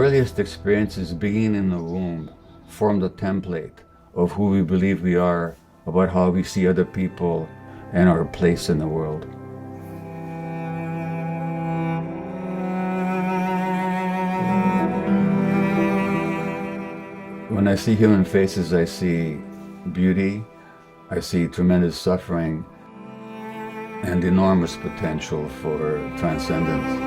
earliest experiences, beginning in the womb, formed a template of who we believe we are, about how we see other people and our place in the world. When I see human faces, I see beauty, I see tremendous suffering, and enormous potential for transcendence.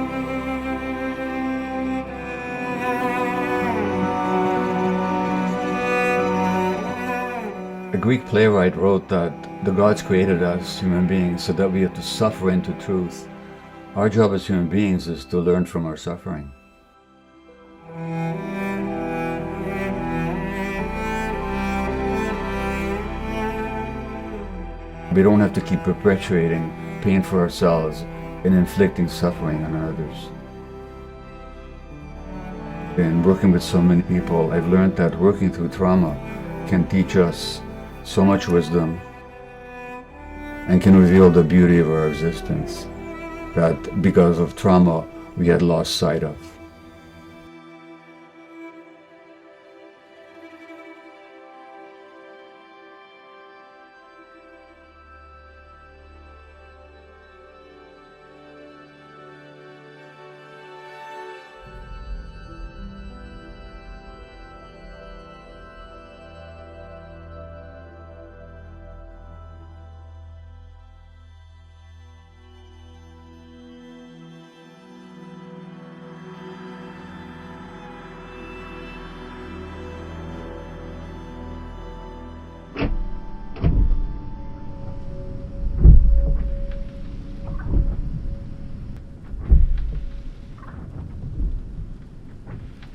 A Greek playwright wrote that the gods created us, human beings, so that we have to suffer into truth. Our job as human beings is to learn from our suffering. We don't have to keep perpetuating pain for ourselves and inflicting suffering on others. In working with so many people, I've learned that working through trauma can teach us so much wisdom and can reveal the beauty of our existence that because of trauma we had lost sight of.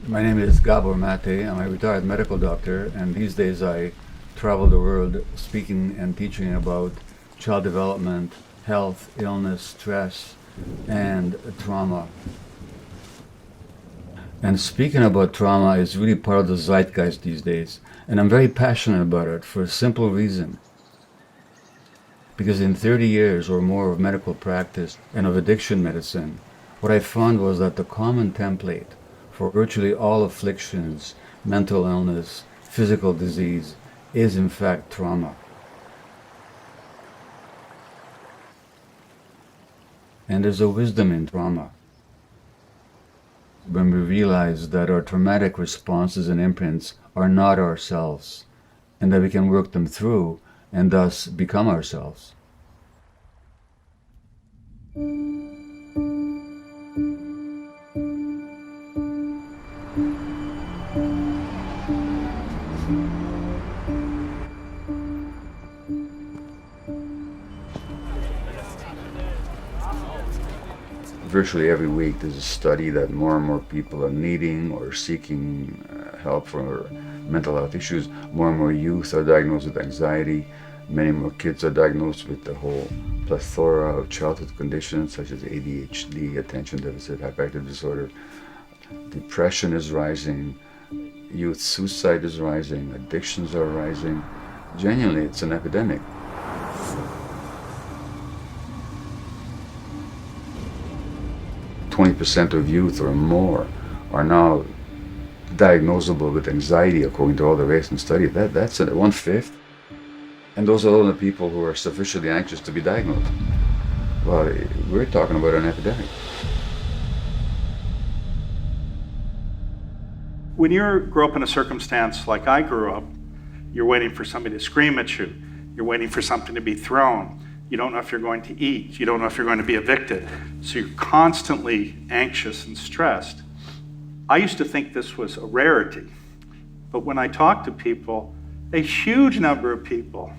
My name is Gabor Mate. I'm a retired medical doctor, and these days I travel the world speaking and teaching about child development, health, illness, stress, and trauma. And speaking about trauma is really part of the zeitgeist these days, and I'm very passionate about it for a simple reason. Because in 30 years or more of medical practice and of addiction medicine, what I found was that the common template for virtually all afflictions, mental illness, physical disease, is in fact trauma. And there's a wisdom in trauma. When we realize that our traumatic responses and imprints are not ourselves, and that we can work them through and thus become ourselves. Virtually every week there's a study that more and more people are needing or seeking help for mental health issues. More and more youth are diagnosed with anxiety. Many more kids are diagnosed with the whole plethora of childhood conditions such as ADHD, attention deficit hyperactive disorder. Depression is rising. Youth suicide is rising. Addictions are rising. Genuinely, it's an epidemic. %20 of youth or more are now diagnosable with anxiety, according to all the recent studies. That's 1/5. And those are all the people who are sufficiently anxious to be diagnosed. Well, we're talking about an epidemic. When you grow up in a circumstance like I grew up, you're waiting for somebody to scream at you. You're waiting for something to be thrown. You don't know if you're going to eat. You don't know if you're going to be evicted. So you're constantly anxious and stressed. I used to think this was a rarity. But when I talk to people, a huge number of people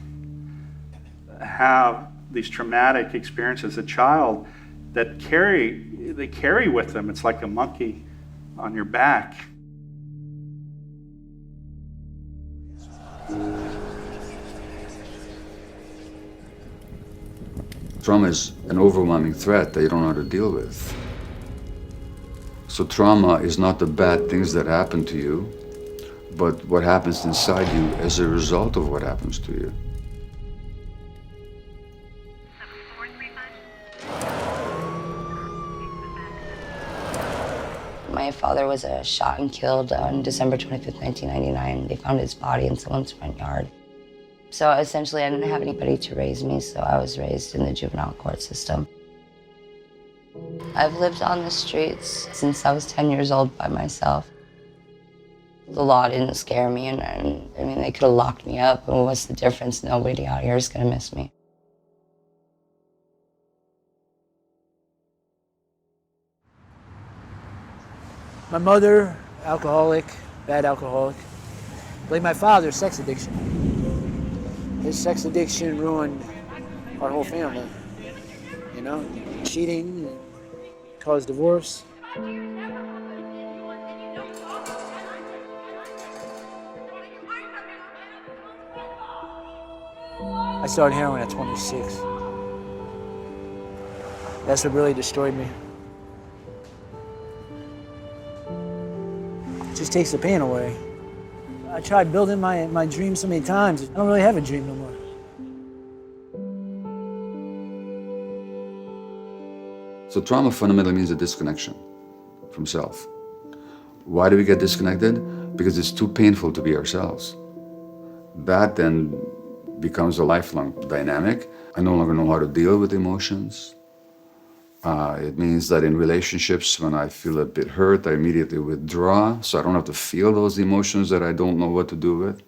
have these traumatic experiences as a child that they carry with them. It's like a monkey on your back. Trauma is an overwhelming threat that you don't know how to deal with. So trauma is not the bad things that happen to you, but what happens inside you as a result of what happens to you. My father was shot and killed on December 25th, 1999. They found his body in someone's front yard. So essentially, I didn't have anybody to raise me, so I was raised in the juvenile court system. I've lived on the streets since I was 10 years old by myself. The law didn't scare me, and I mean, they could have locked me up, and what's the difference? Nobody out here is gonna miss me. My mother, alcoholic, bad alcoholic. Blame my father, sex addiction. His sex addiction ruined our whole family. You know, cheating caused divorce. I started heroin at 26. That's what really destroyed me. It just takes the pain away. I tried building my dream so many times. I don't really have a dream no more. So trauma fundamentally means a disconnection from self. Why do we get disconnected? Because it's too painful to be ourselves. That then becomes a lifelong dynamic. I no longer know how to deal with emotions. It means that in relationships, when I feel a bit hurt, I immediately withdraw, so I don't have to feel those emotions that I don't know what to do with.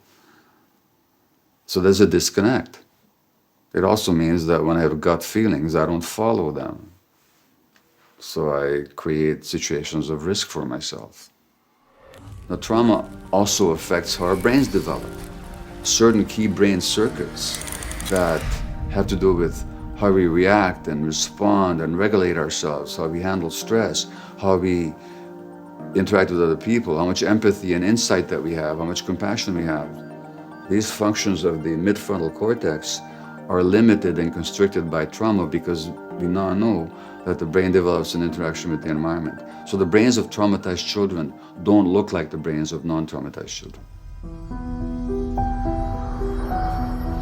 So there's a disconnect. It also means that when I have gut feelings, I don't follow them. So I create situations of risk for myself. Now, trauma also affects how our brains develop. Certain key brain circuits that have to do with how we react and respond and regulate ourselves, how we handle stress, how we interact with other people, how much empathy and insight that we have, how much compassion we have. These functions of the midfrontal cortex are limited and constricted by trauma because we now know that the brain develops an interaction with the environment. So the brains of traumatized children don't look like the brains of non-traumatized children.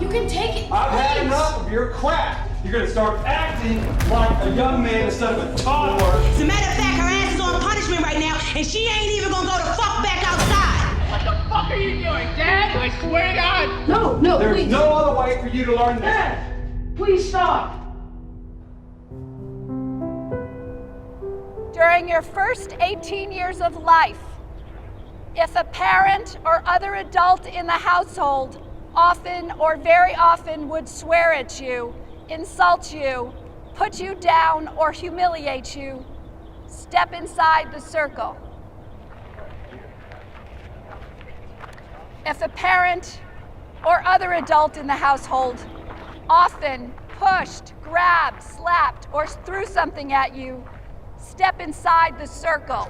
You can take it. I've had enough of your crap. You're gonna start acting like a young man instead of a toddler. As a matter of fact, her ass is on punishment right now, and she ain't even gonna go the fuck back outside. What the fuck are you doing, Dad? I swear to God. No, There's please. no other way for you to learn this. Dad, please stop. During your first 18 years of life, if a parent or other adult in the household often or very often would swear at you, insult you, put you down, or humiliate you, step inside the circle. If a parent or other adult in the household often pushed, grabbed, slapped, or threw something at you, step inside the circle.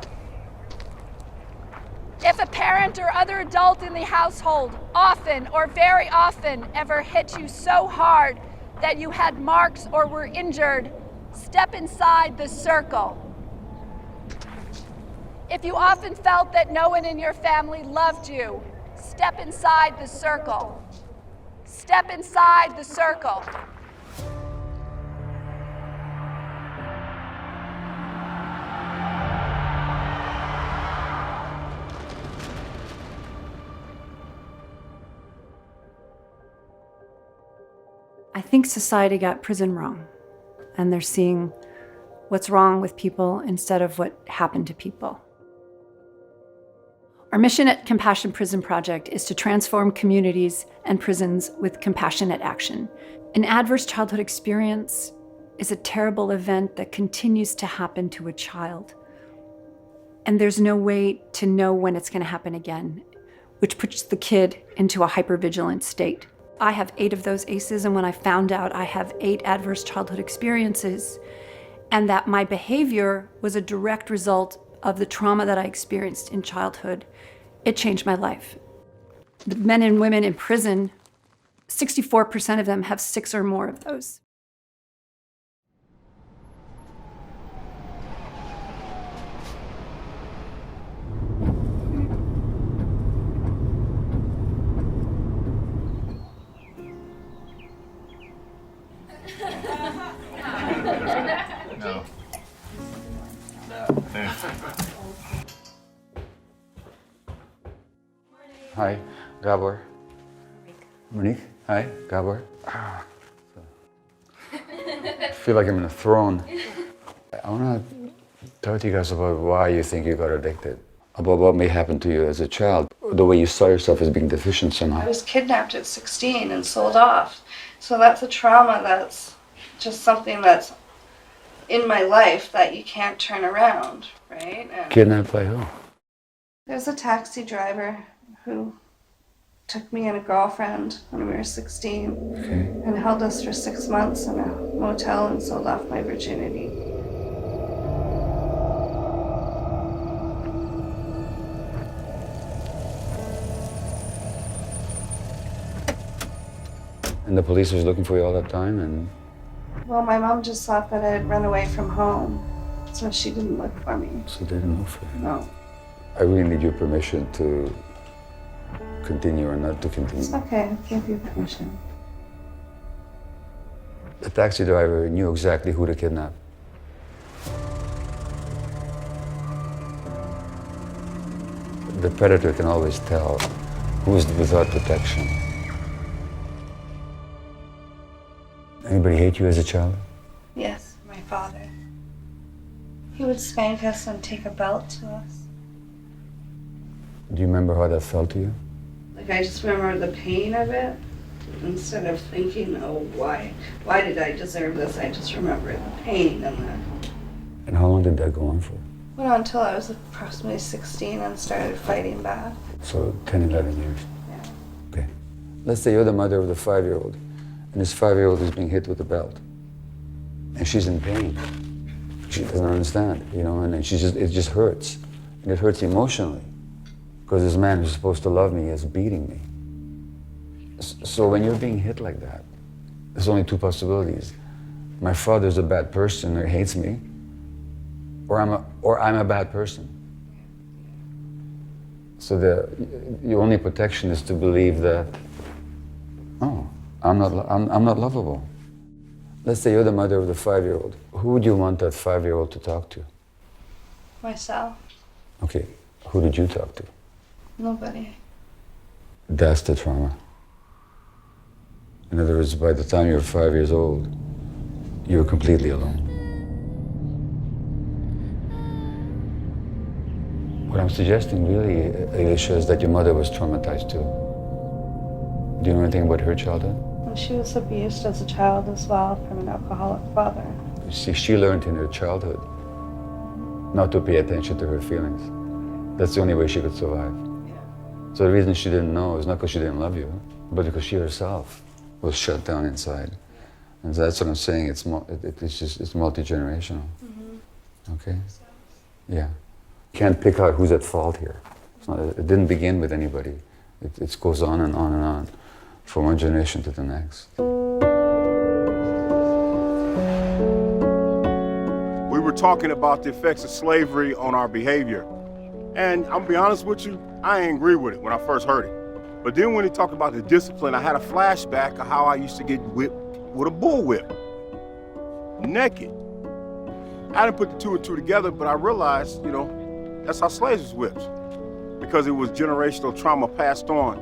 If a parent or other adult in the household often or very often ever hit you so hard that you had marks or were injured, step inside the circle. If you often felt that no one in your family loved you, step inside the circle. Step inside the circle. I think society got prison wrong, and they're seeing what's wrong with people instead of what happened to people. Our mission at Compassion Prison Project is to transform communities and prisons with compassionate action. An adverse childhood experience is a terrible event that continues to happen to a child. And there's no way to know when it's going to happen again, which puts the kid into a hypervigilant state. I have 8 of those ACEs, and when I found out I have 8 adverse childhood experiences, and that my behavior was a direct result of the trauma that I experienced in childhood, it changed my life. The men and women in prison, 64% of them have 6 or more of those. No. Hi, Gabor. Monique. Hi, Gabor. I feel like I'm in a throne. I want to talk to you guys about why you think you got addicted, about what may happen to you as a child, the way you saw yourself as being deficient somehow. I was kidnapped at 16 and sold off. So that's a trauma that's just something that's in my life that you can't turn around, right? And Kidnapped by who? there's a taxi driver who took me and a girlfriend when we were 16 and held us for 6 months in a motel and sold off my virginity. And the police was looking for you all that time, and Well, my mom just thought that I had run away from home, so she didn't look for me. so they didn't look for you. No, I really need your permission to continue or not to continue. it's okay. I'll give you permission. The taxi driver knew exactly who to kidnap. The predator can always tell who's without protection. Anybody hate you as a child? Yes, my father. He would spank us and take a belt to us. Do you remember how that felt to you? Like, I just remember the pain of it. Instead of thinking, oh, why did I deserve this? I just remember the pain and the... And how long did that go on for? Went on until I was approximately 16 and started fighting back. So 10, 11 years. Yeah. Okay. Let's say you're the mother of the 5-year-old, and this 5-year-old is being hit with a belt. And she's in pain. She doesn't understand, you know, and then it just hurts. And it hurts emotionally. Because this man who's supposed to love me is beating me. So when you're being hit like that, there's only two possibilities. My father's a bad person or hates me, or I'm a bad person. So your only protection is to believe that, oh, I'm not lovable. Let's say you're the mother of the 5-year-old. Who would you want that 5-year-old to talk to? Myself. Okay, who did you talk to? Nobody. That's the trauma. In other words, by the time you're 5 years old, you're completely alone. What I'm suggesting really, Alicia, is that your mother was traumatized too. Do you know anything about her childhood? And she was abused as a child as well from an alcoholic father. You see, she learned in her childhood not to pay attention to her feelings. That's the only way she could survive. So the reason she didn't know is not because she didn't love you, but because she herself was shut down inside. And so that's what I'm saying, it's multi-generational. Mm-hmm. Okay? Yeah. You can't pick out who's at fault here. It didn't begin with anybody. It goes on and on and on, from one generation to the next. We were talking about the effects of slavery on our behavior. And I'm gonna be honest with you, I ain't agree with it when I first heard it. But then when he talked about the discipline, I had a flashback of how I used to get whipped with a bullwhip, naked. I didn't put the two and two together, but I realized, you know, that's how slaves was whipped. Because it was generational trauma passed on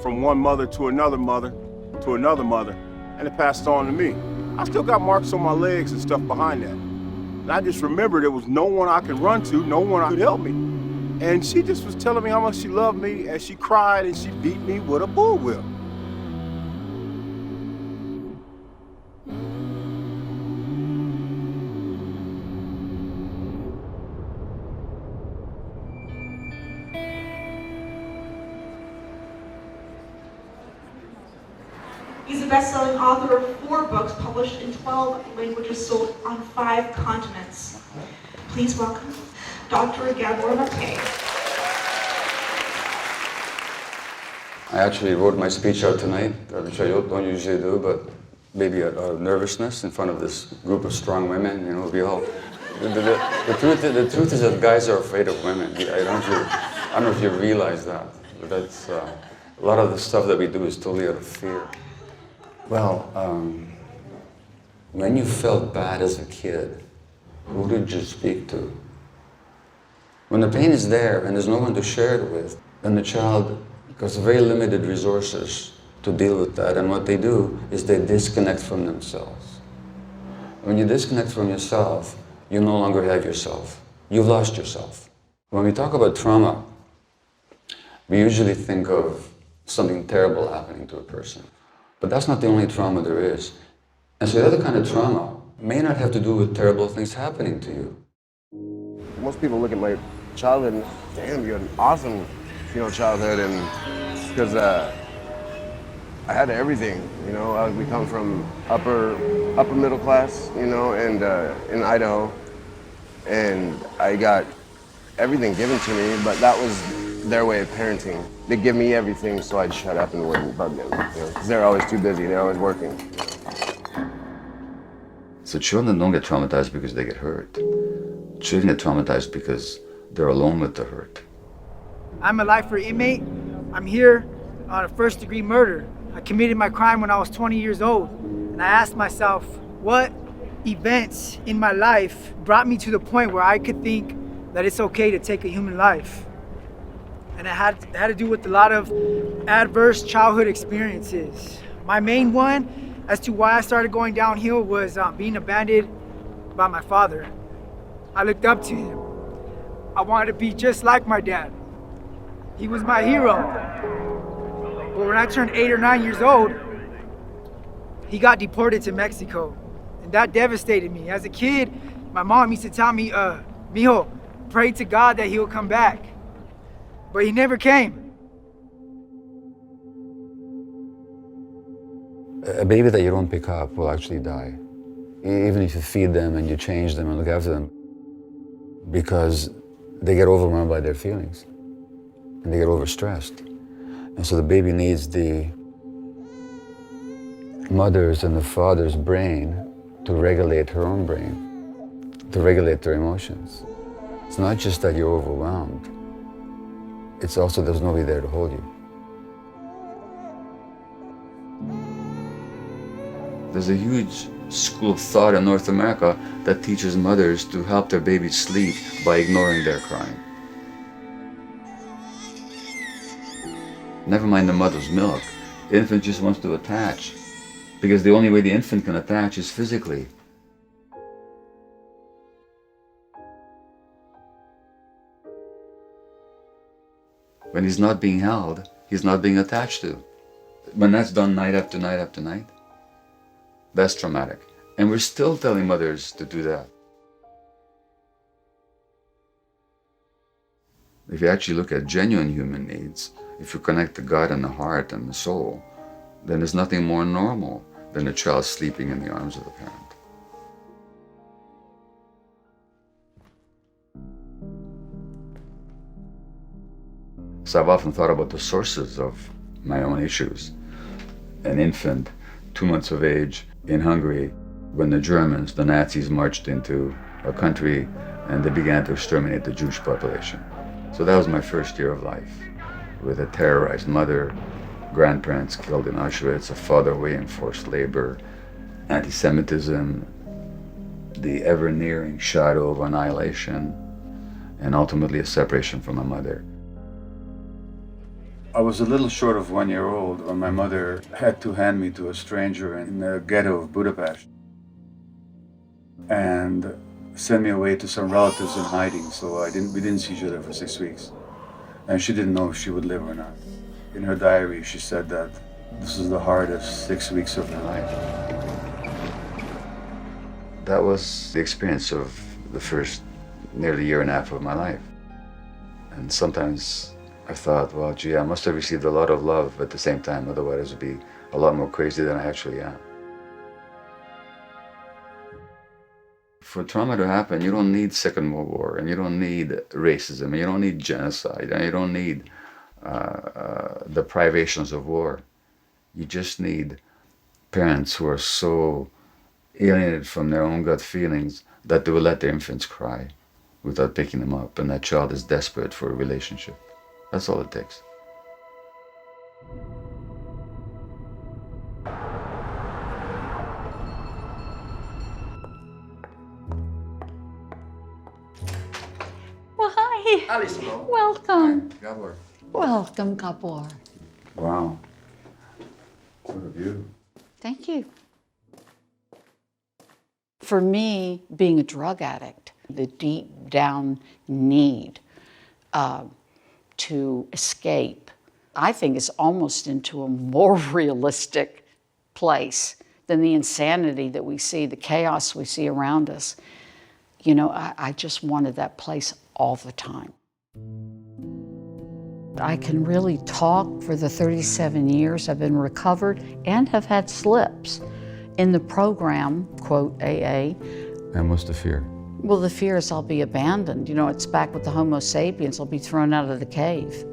from one mother to another mother to another mother, and it passed on to me. I still got marks on my legs and stuff behind that. And I just remember there was no one I could run to, no one could help me. And she just was telling me how much she loved me, and she cried and she beat me with a bullwhip. He's a best-selling author of 4 books published in 12 languages, sold on 5 continents. Please welcome Dr. Gabor Mate. I actually wrote my speech out tonight, which I don't usually do, but maybe out of nervousness in front of this group of strong women. You know, we all. The truth is that guys are afraid of women. I don't know if you realize that, but that's a lot of the stuff that we do is totally out of fear. Well, when you felt bad as a kid, who did you speak to? When the pain is there and there's no one to share it with, then the child because very limited resources to deal with that, and what they do is they disconnect from themselves. When you disconnect from yourself, you no longer have yourself. You've lost yourself. When we talk about trauma, we usually think of something terrible happening to a person. But that's not the only trauma there is. And so the other kind of trauma may not have to do with terrible things happening to you. Most people look at my childhood and, damn, you had an awesome, childhood, and because I had everything, we come from upper middle class, and in Idaho, and I got everything given to me, but that was their way of parenting. They give me everything so I'd shut up and wouldn't bug them, because they're always too busy, they're always working. So children don't get traumatized because they get hurt. Children get traumatized because they're alone with the hurt. I'm a lifer inmate. I'm here on a first-degree murder. I committed my crime when I was 20 years old, and I asked myself, what events in my life brought me to the point where I could think that it's okay to take a human life? And it had to do with a lot of adverse childhood experiences. My main one, as to why I started going downhill, was being abandoned by my father. I looked up to him. I wanted to be just like my dad. He was my hero. But when I turned 8 or 9 years old, he got deported to Mexico. And that devastated me. As a kid, my mom used to tell me, mijo, pray to God that he'll come back. But he never came. A baby that you don't pick up will actually die, even if you feed them and you change them and look after them, because they get overwhelmed by their feelings and they get overstressed. And so the baby needs the mother's and the father's brain to regulate her own brain, to regulate their emotions. It's not just that you're overwhelmed, it's also there's nobody there to hold you. There's a huge school of thought in North America that teaches mothers to help their babies sleep by ignoring their crying. Never mind the mother's milk. The infant just wants to attach, because the only way the infant can attach is physically. When he's not being held, he's not being attached to. When that's done night after night after night, that's traumatic. And we're still telling mothers to do that. If you actually look at genuine human needs, if you connect to God and the heart and the soul, then there's nothing more normal than a child sleeping in the arms of the parent. So I've often thought about the sources of my own issues. An infant, 2 months of age, in Hungary, when the Germans, the Nazis, marched into a country and they began to exterminate the Jewish population. So that was my first year of life, with a terrorized mother, grandparents killed in Auschwitz, a father away in forced labor, anti-Semitism, the ever-nearing shadow of annihilation, and ultimately a separation from my mother. I was a little short of 1 year old when my mother had to hand me to a stranger in the ghetto of Budapest and send me away to some relatives in hiding, so we didn't see each other for 6 weeks. And she didn't know if she would live or not. In her diary, she said that this is the hardest 6 weeks of her life. That was the experience of the first nearly year and a half of my life. And sometimes I thought, well, gee, I must have received a lot of love at the same time, otherwise I'd be a lot more crazy than I actually am. For trauma to happen, you don't need Second World War, and you don't need racism, and you don't need genocide, and you don't need the privations of war. You just need parents who are so alienated from their own gut feelings that they will let their infants cry without picking them up, and that child is desperate for a relationship. That's all it takes. Well, hi. Alice, hello. Welcome. Gabor. Welcome, Gabor. Wow. What a view. Thank you. For me, being a drug addict, the deep down need to escape, I think is almost into a more realistic place than the insanity that we see, the chaos we see around us. You know, I just wanted that place all the time. I can really talk for the 37 years I've been recovered and have had slips. In the program, quote, AA. And what's the fear? Well, the fear is I'll be abandoned. You know, it's back with the Homo sapiens. I'll be thrown out of the cave.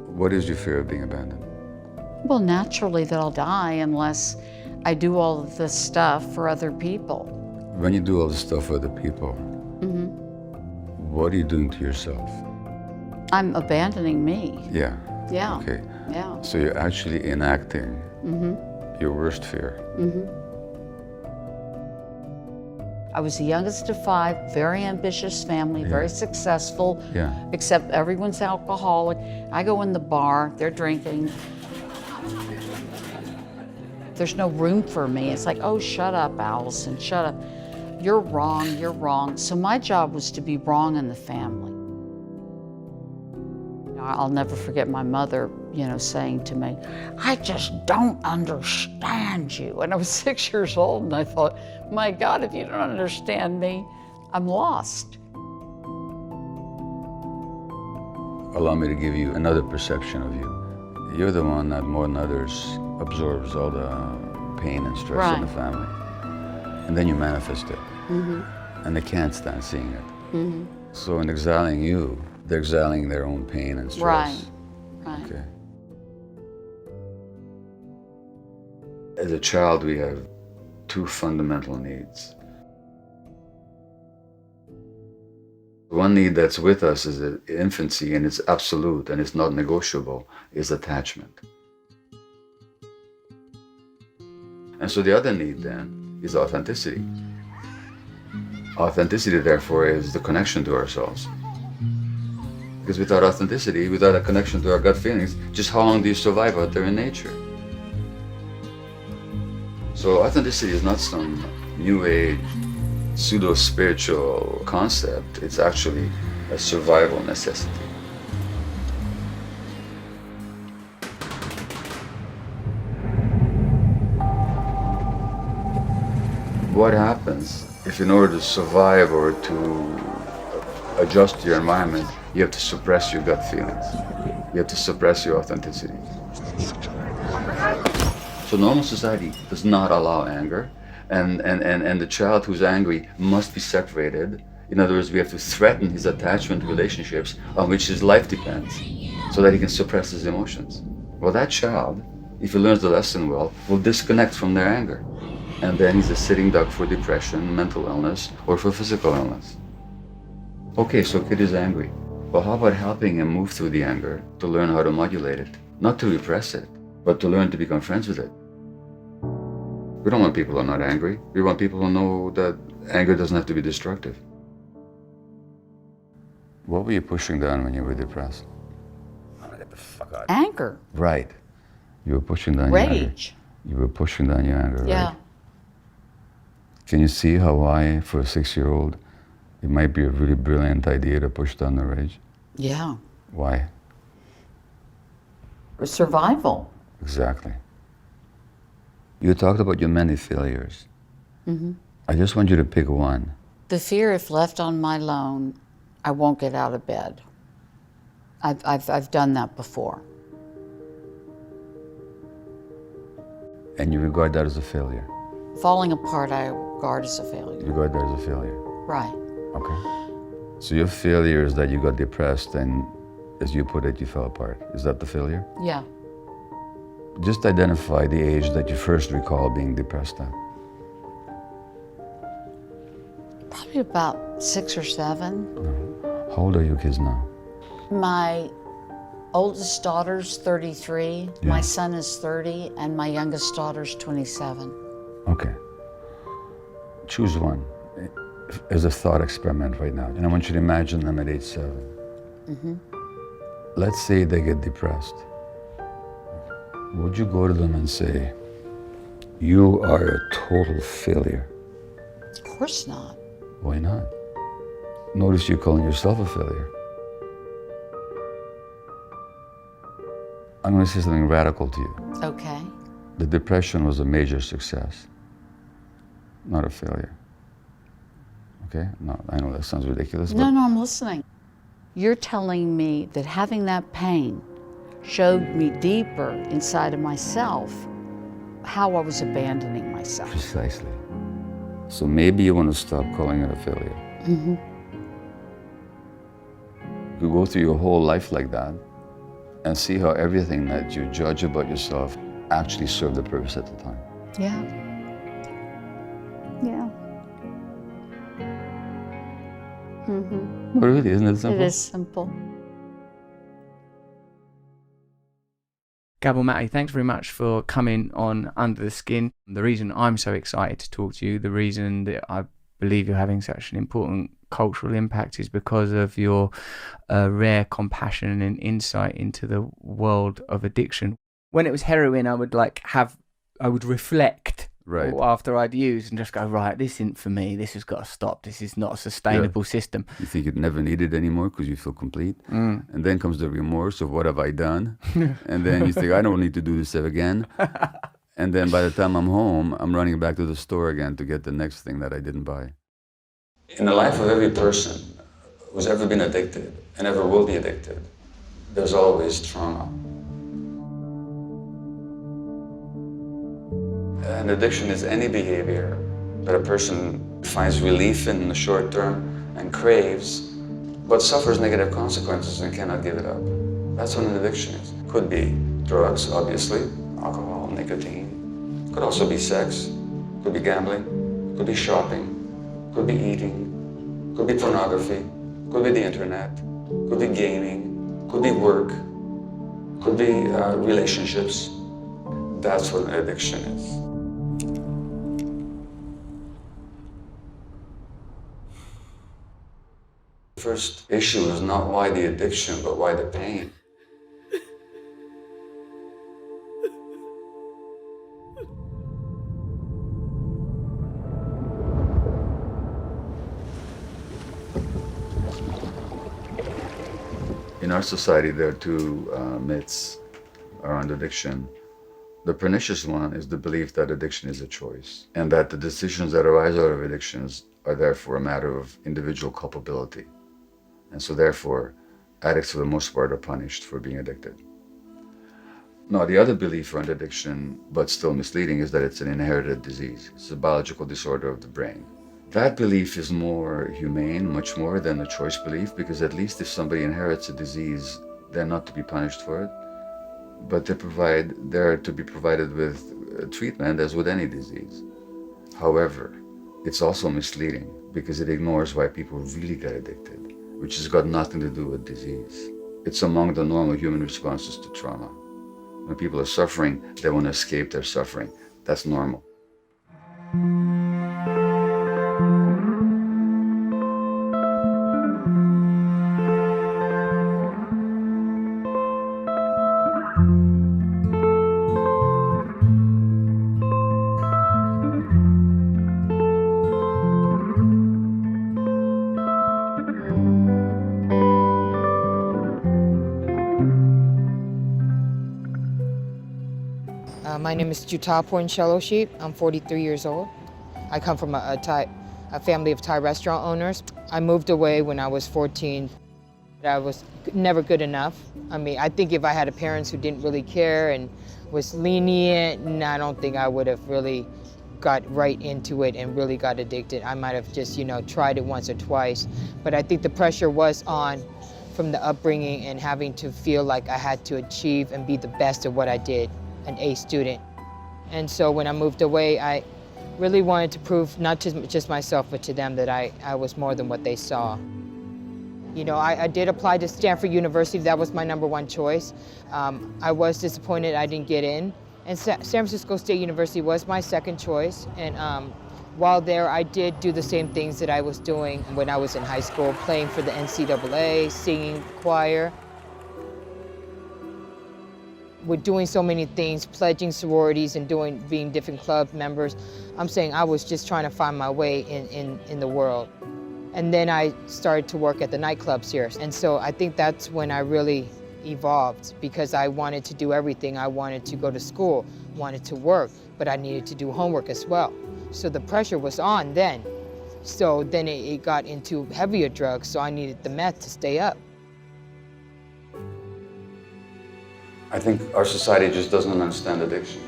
What is your fear of being abandoned? Well, naturally that I'll die unless I do all of this stuff for other people. When you do all this stuff for other people, what are you doing to yourself? I'm abandoning me. Yeah. Yeah. Okay. Yeah. So you're actually enacting your worst fear. I was the youngest of 5, very ambitious family, very successful, except everyone's alcoholic. I go in the bar, they're drinking. There's no room for me. It's like, oh, shut up, Allison, shut up. You're wrong, you're wrong. So my job was to be wrong in the family. I'll never forget my mother, you know, saying to me, I just don't understand you. And I was 6 years old and I thought, my God, if you don't understand me, I'm lost. Allow me to give you another perception of you. You're the one that more than others absorbs all the pain and stress in the family. And then you manifest it. And they can't stand seeing it. So in exiling you, they're exiling their own pain and stress. Right. Okay. As a child, we have 2 fundamental needs. One need that's with us is in infancy, and it's absolute and it's not negotiable, is attachment. And so the other need then is authenticity. Authenticity, therefore, is the connection to ourselves. Because without authenticity, without a connection to our gut feelings, just how long do you survive out there in nature? So authenticity is not some new age, pseudo-spiritual concept. It's actually a survival necessity. What happens if in order to survive or to adjust to your environment, you have to suppress your gut feelings. You have to suppress your authenticity. So normal society does not allow anger, and the child who's angry must be separated. In other words, we have to threaten his attachment relationships on which his life depends, so that he can suppress his emotions. Well, that child, if he learns the lesson well, will disconnect from their anger. And then he's a sitting duck for depression, mental illness, or for physical illness. Okay, so kid is angry. Well, how about helping him move through the anger to learn how to modulate it? Not to repress it, but to learn to become friends with it. We don't want people who are not angry. We want people who know that anger doesn't have to be destructive. What were you pushing down when you were depressed? Get the fuck out. Anger. Right. You were pushing down your anger. Rage. You were pushing down your anger, Yeah. right? Can you see how why, for a 6-year-old, it might be a really brilliant idea to push down the rage? Yeah. Why? For survival. Exactly. You talked about your many failures. I just want you to pick one. The fear if left on my own, I won't get out of bed. I've done that before. And you regard that as a failure? Falling apart, I regard as a failure. You regard that as a failure? Right. Okay. So your failure is that you got depressed and, as you put it, you fell apart. Is that the failure? Yeah. Just identify the age that you first recall being depressed at. Probably about 6 or 7. How old are your kids now? My oldest daughter's 33, my son is 30, and my youngest daughter's 27. Okay. Choose one as a thought experiment right now. And I want you to imagine them at age 7. Let's say they get depressed. would you go to them and say, you are a total failure? Of course not. Why not? Notice you're calling yourself a failure. I'm going to say something radical to you. Okay. The depression was a major success, not a failure. Okay? No, I know that sounds ridiculous, but No, I'm listening. You're telling me that having that pain showed me deeper inside of myself how I was abandoning myself. precisely. So maybe you want to stop calling it a failure. Mm-hmm. You go through your whole life like that and see how everything that you judge about yourself actually served the purpose at the time. Yeah. Yeah. Mm-hmm. But really, isn't it simple? It is simple. Gabor Mate, thanks very much for coming on Under the Skin. The reason I'm so excited to talk to you, the reason that I believe you're having such an important cultural impact is because of your rare compassion and insight into the world of addiction. When it was heroin, I would reflect right after I'd used and just go, right, this isn't for me, this has got to stop, this is not a sustainable system. You think you'd never need it anymore because you feel complete. Mm. And then comes the remorse of what have I done? And then you think, I don't need to do this again. And then by the time I'm home, I'm running back to the store again to get the next thing that I didn't buy. In the life of every person who's ever been addicted and ever will be addicted, there's always trauma. And addiction is any behavior that a person finds relief in the short term and craves, but suffers negative consequences and cannot give it up. That's what an addiction is. Could be drugs, obviously, alcohol, nicotine. Could also be sex, could be gambling, could be shopping, could be eating, could be pornography, could be the internet, could be gaming, could be work, could be relationships. That's what an addiction is. The first issue is not why the addiction, but why the pain. In our society, there are two myths around addiction. The pernicious one is the belief that addiction is a choice, and that the decisions that arise out of addictions are therefore a matter of individual culpability. And so therefore, addicts for the most part are punished for being addicted. Now, the other belief around addiction, but still misleading, is that it's an inherited disease. It's a biological disorder of the brain. That belief is more humane, much more than the choice belief, because at least if somebody inherits a disease, they're not to be punished for it, but they're to be provided with treatment as with any disease. However, it's also misleading because it ignores why people really get addicted, which has got nothing to do with disease. It's among the normal human responses to trauma. When people are suffering, they want to escape their suffering. That's normal. My name is Juta Pornchello-Sheep. I'm 43 years old. I come from a family of Thai restaurant owners. I moved away when I was 14. I was never good enough. I mean, I think if I had parents who didn't really care and was lenient, I don't think I would have really got right into it and really got addicted. I might have just, tried it once or twice. But I think the pressure was on from the upbringing and having to feel like I had to achieve and be the best at what I did. An A student. And so when I moved away, I really wanted to prove not just myself, but to them that I was more than what they saw. I did apply to Stanford University. That was my #1 choice. I was disappointed I didn't get in. And San Francisco State University was my second choice. And while there, I did do the same things that I was doing when I was in high school, playing for the NCAA, singing choir. with doing so many things, pledging sororities and being different club members, I'm saying I was just trying to find my way in the world. And then I started to work at the nightclubs here. And so I think that's when I really evolved, because I wanted to do everything. I wanted to go to school, wanted to work, but I needed to do homework as well. So the pressure was on then. So then it got into heavier drugs, so I needed the meth to stay up. I think our society just doesn't understand addiction.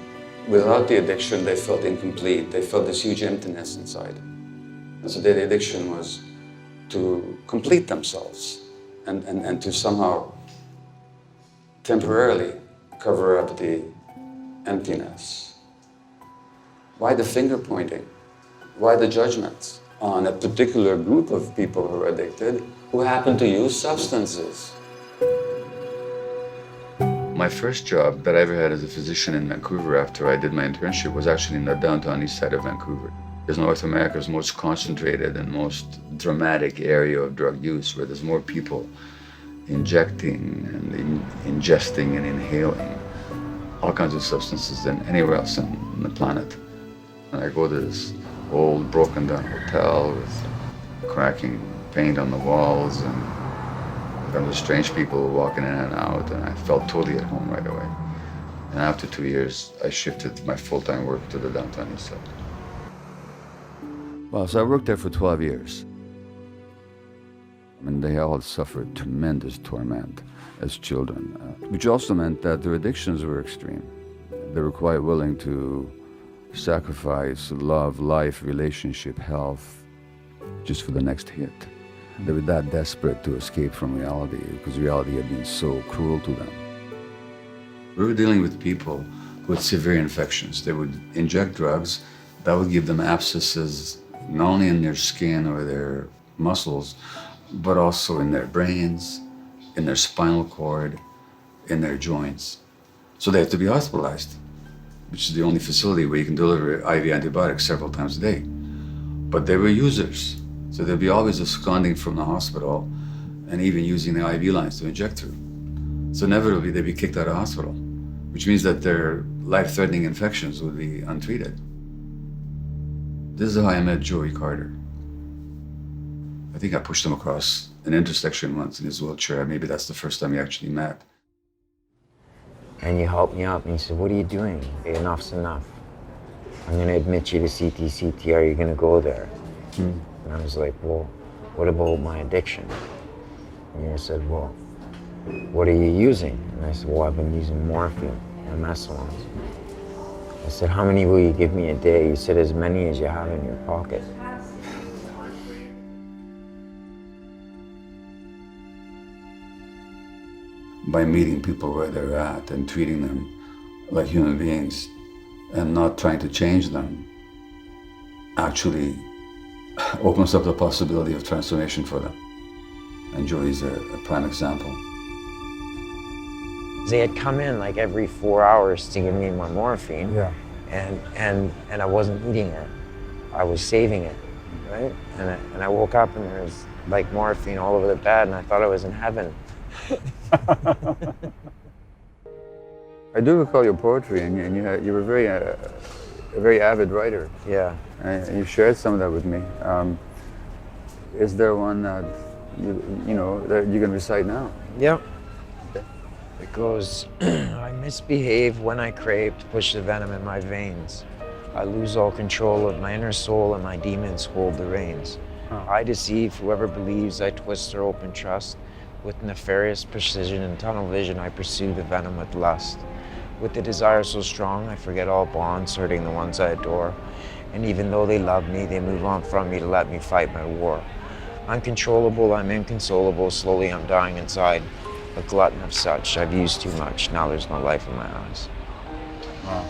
Without the addiction, they felt incomplete. They felt this huge emptiness inside. And so the addiction was to complete themselves and to somehow temporarily cover up the emptiness. Why the finger pointing? Why the judgments on a particular group of people who are addicted who happen to use substances? My first job that I ever had as a physician in Vancouver after I did my internship was actually in the downtown east side of Vancouver. It's North America's most concentrated and most dramatic area of drug use, where there's more people injecting and ingesting and inhaling all kinds of substances than anywhere else on the planet. And I go to this old broken down hotel with cracking paint on the walls and there were strange people walking in and out, and I felt totally at home right away. And after 2 years, I shifted my full-time work to the downtown east side. Well, so I worked there for 12 years. I mean, they all suffered tremendous torment as children, which also meant that their addictions were extreme. They were quite willing to sacrifice love, life, relationship, health, just for the next hit. They were that desperate to escape from reality because reality had been so cruel to them. We were dealing with people with severe infections. They would inject drugs that would give them abscesses not only in their skin or their muscles, but also in their brains, in their spinal cord, in their joints. So they had to be hospitalized, which is the only facility where you can deliver IV antibiotics several times a day. But they were users. So they'd be always absconding from the hospital and even using the IV lines to inject through. So inevitably they'd be kicked out of hospital, which means that their life-threatening infections would be untreated. This is how I met Joey Carter. I think I pushed him across an intersection once in his wheelchair. Maybe that's the first time we actually met. And you helped me up and you said, "What are you doing? Okay, enough's enough. I'm gonna admit you to CT, are you gonna go there?" And I was like, "Well, what about my addiction?" And you said, "Well, what are you using?" And I said, "Well, I've been using morphine and mescaline." I said, "How many will you give me a day?" You said, "As many as you have in your pocket." By meeting people where they're at and treating them like human beings and not trying to change them actually opens up the possibility of transformation for them. And Joey's a prime example. They had come in like every 4 hours to give me my morphine. Yeah. And I wasn't eating it. I was saving it, right? And I woke up and there was like morphine all over the bed and I thought I was in heaven. I do recall your poetry, and you were a very avid writer. Yeah. And you shared some of that with me. Is there one that that you can recite now? Yep. Okay. It goes, "I misbehave when I crave to push the venom in my veins. I lose all control of my inner soul and my demons hold the reins. I deceive whoever believes, I twist their open trust. With nefarious precision and tunnel vision, I pursue the venom with lust. With the desire so strong, I forget all bonds, hurting the ones I adore. And even though they love me, they move on from me to let me fight my war. Uncontrollable, I'm inconsolable, slowly I'm dying inside. A glutton of such, I've used too much, now there's no life in my eyes." Wow.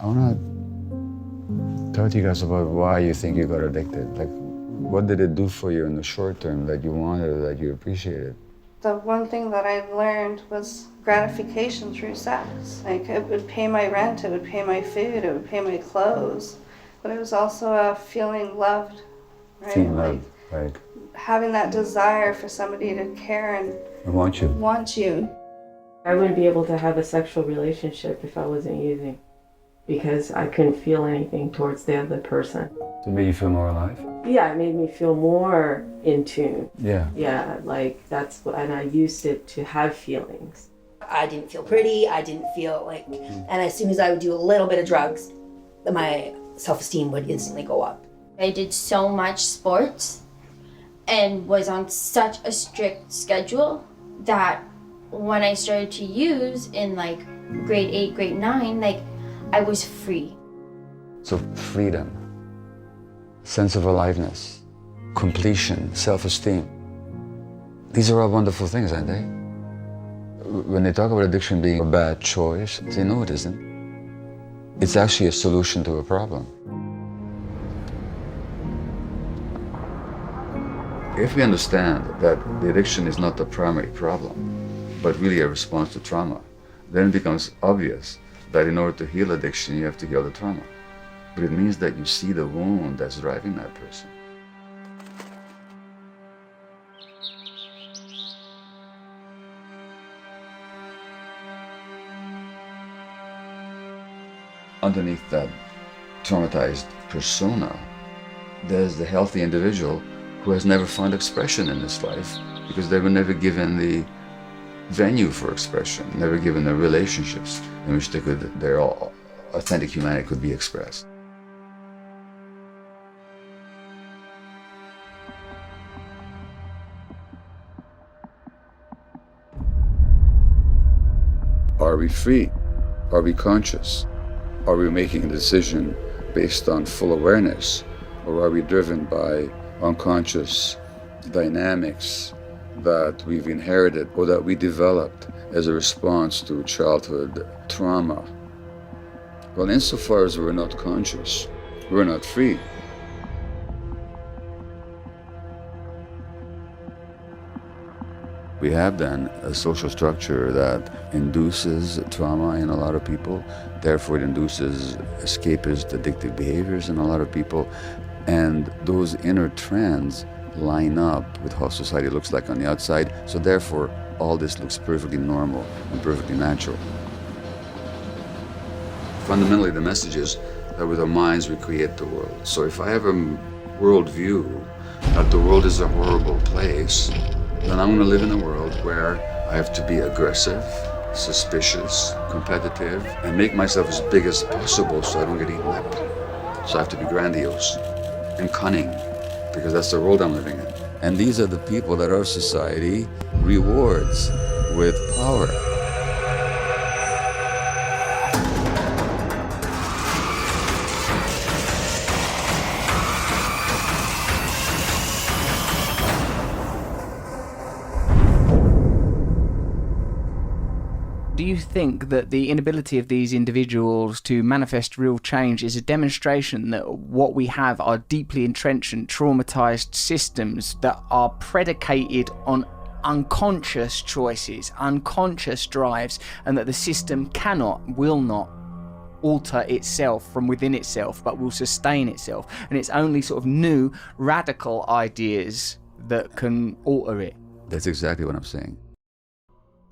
I want to talk to you guys about why you think you got addicted. Like, what did it do for you in the short term that you wanted or that you appreciated? The one thing that I learned was gratification through sex. Like, it would pay my rent, it would pay my food, it would pay my clothes. but it was also a feeling loved, right? Feeling loved, right. Having that desire for somebody to care and I want you. want you. I wouldn't be able to have a sexual relationship if I wasn't using, because I couldn't feel anything towards the other person. To make you feel more alive? Yeah, it made me feel more in tune. Yeah. Yeah, like that's what, and I used it to have feelings. I didn't feel pretty, I didn't feel like, and as soon as I would do a little bit of drugs, my self-esteem would instantly go up. I did so much sports and was on such a strict schedule that when I started to use in like grade 8, grade 9, like I was free. So freedom, sense of aliveness, completion, self-esteem. These are all wonderful things, aren't they? When they talk about addiction being a bad choice, I say, no, it isn't. It's actually a solution to a problem. If we understand that the addiction is not the primary problem, but really a response to trauma, then it becomes obvious that in order to heal addiction, you have to heal the trauma. But it means that you see the wound that's driving that person. Underneath that traumatized persona, there's the healthy individual who has never found expression in this life because they were never given the venue for expression, never given the relationships in which their authentic humanity could be expressed. Are we free? Are we conscious? Are we making a decision based on full awareness, or are we driven by unconscious dynamics that we've inherited or that we developed as a response to childhood trauma? Well, insofar as we're not conscious, we're not free. We have then a social structure that induces trauma in a lot of people, therefore it induces escapist, addictive behaviors in a lot of people, and those inner trends line up with how society looks like on the outside, so therefore all this looks perfectly normal and perfectly natural. Fundamentally, the message is that with our minds we create the world. So if I have a worldview that the world is a horrible place, then I'm going to live in a world where I have to be aggressive, suspicious, competitive, and make myself as big as possible so I don't get eaten up. So I have to be grandiose and cunning, because that's the world I'm living in. And these are the people that our society rewards with power. Do you think that the inability of these individuals to manifest real change is a demonstration that what we have are deeply entrenched and traumatized systems that are predicated on unconscious choices, unconscious drives, and that the system will not alter itself from within itself, but will sustain itself, and it's only sort of new radical ideas that can alter it? That's exactly what I'm saying.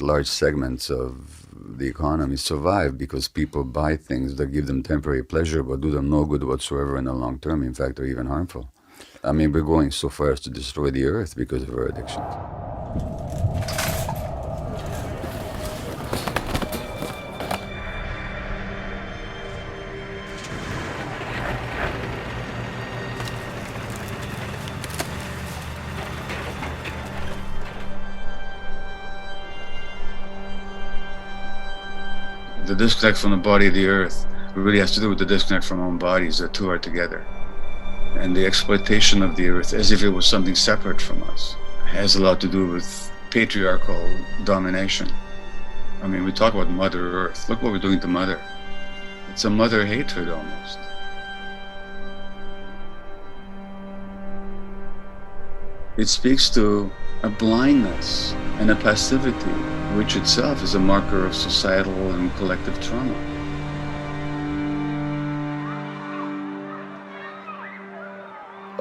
Large segments of the economy survive because people buy things that give them temporary pleasure but do them no good whatsoever in the long term. In fact, are even harmful. I mean, we're going so far as to destroy the earth because of our addictions. The disconnect from the body of the earth really has to do with the disconnect from our own bodies. The two are together. And the exploitation of the earth as if it was something separate from us has a lot to do with patriarchal domination. I mean, we talk about Mother Earth. Look what we're doing to Mother. It's a mother hatred almost. It speaks to a blindness and a passivity, which itself is a marker of societal and collective trauma.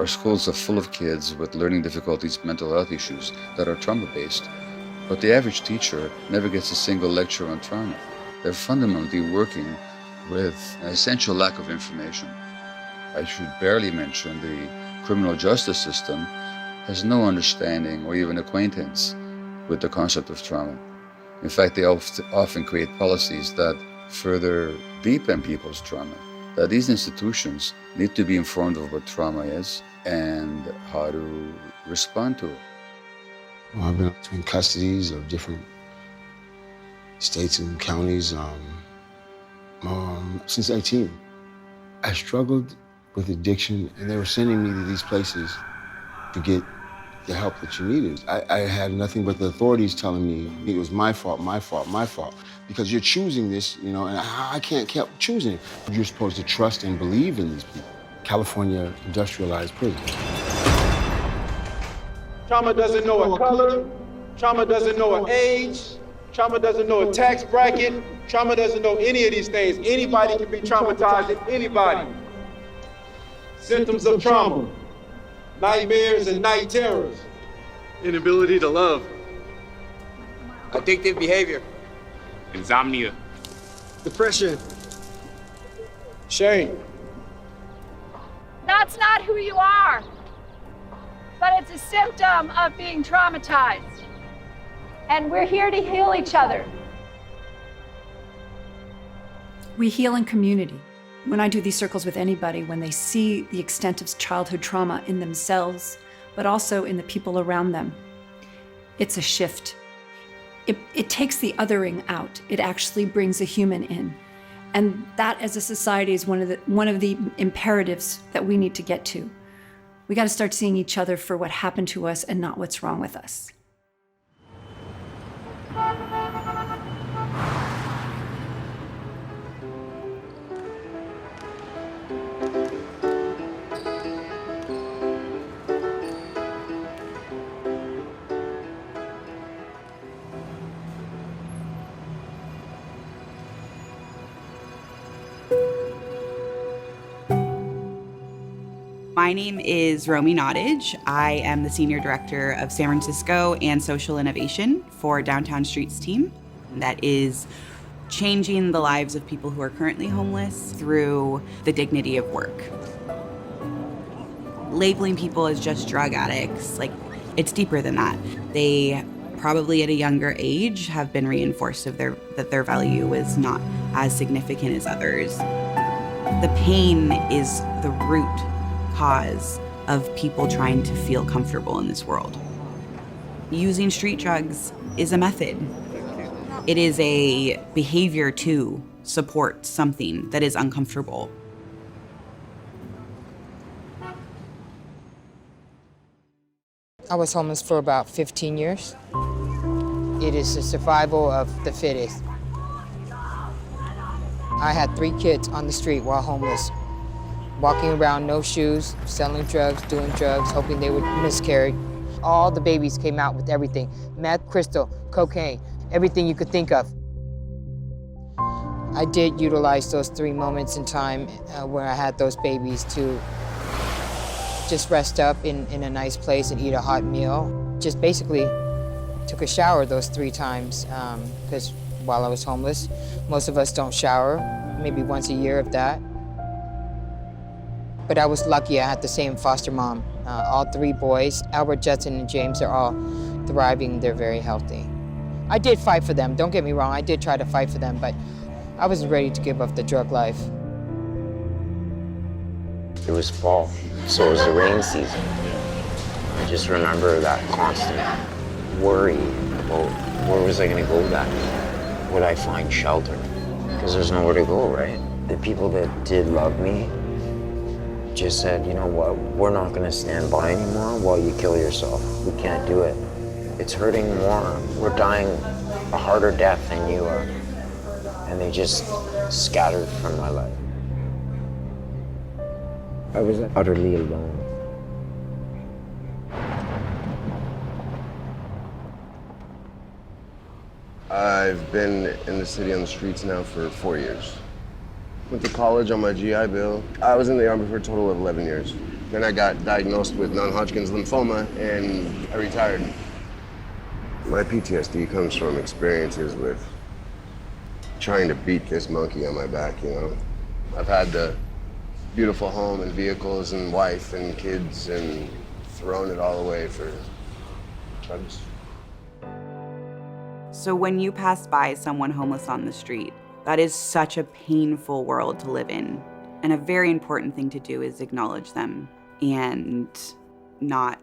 Our schools are full of kids with learning difficulties, mental health issues that are trauma-based. But the average teacher never gets a single lecture on trauma. They're fundamentally working with an essential lack of information. I should barely mention the criminal justice system has no understanding or even acquaintance with the concept of trauma. In fact, they often create policies that further deepen people's trauma. That these institutions need to be informed of what trauma is and how to respond to it. Well, I've been in custodies of different states and counties since 18. I struggled with addiction, and they were sending me to these places to get the help that you needed. I had nothing but the authorities telling me it was my fault, because you're choosing this, you know, and I can't keep choosing it. You're supposed to trust and believe in these people. California industrialized prison. Trauma doesn't know a color. Trauma doesn't know an age. Trauma doesn't know a tax bracket. Trauma doesn't know any of these things. Anybody can be traumatized, anybody. Symptoms of trauma: nightmares and night terrors, inability to love, addictive behavior, insomnia, depression, shame. That's not who you are, but it's a symptom of being traumatized. And we're here to heal each other. We heal in community. When I do these circles with anybody, when they see the extent of childhood trauma in themselves, but also in the people around them, it's a shift. It takes the othering out. It actually brings a human in. And that, as a society, is one of the imperatives that we need to get to. We got to start seeing each other for what happened to us and not what's wrong with us. My name is Romy Nottage. I am the Senior Director of San Francisco and Social Innovation for Downtown Streets team. That is changing the lives of people who are currently homeless through the dignity of work. Labeling people as just drug addicts, it's deeper than that. They probably at a younger age have been reinforced that their value is not as significant as others. The pain is the root cause of people trying to feel comfortable in this world. Using street drugs is a method. It is a behavior to support something that is uncomfortable. I was homeless for about 15 years. It is the survival of the fittest. I had 3 kids on the street while homeless, walking around, no shoes, selling drugs, doing drugs, hoping they would miscarry. All the babies came out with everything: meth, crystal, cocaine, everything you could think of. I did utilize those 3 moments in time where I had those babies to just rest up in a nice place and eat a hot meal. Just basically took a shower those 3 times, because while I was homeless, most of us don't shower, maybe once a year, if that. But I was lucky I had the same foster mom. All 3 boys, Albert, Judson, and James, are all thriving. They're very healthy. I did fight for them, don't get me wrong. I did try to fight for them, but I wasn't ready to give up the drug life. It was fall, so it was the rain season. I just remember that constant worry about where was I gonna go that night? Would I find shelter? Because there's nowhere to go, right? The people that did love me just said, you know what, we're not gonna stand by anymore while you kill yourself. We can't do it. It's hurting more. We're dying a harder death than you are. And they just scattered from my life. I was utterly alone. I've been in the city on the streets now for 4 years. Went to college on my GI Bill. I was in the Army for a total of 11 years. Then I got diagnosed with non-Hodgkin's lymphoma and I retired. My PTSD comes from experiences with trying to beat this monkey on my back, you know. I've had the beautiful home and vehicles and wife and kids and thrown it all away for drugs. So when you pass by someone homeless on the street, that is such a painful world to live in. And a very important thing to do is acknowledge them and not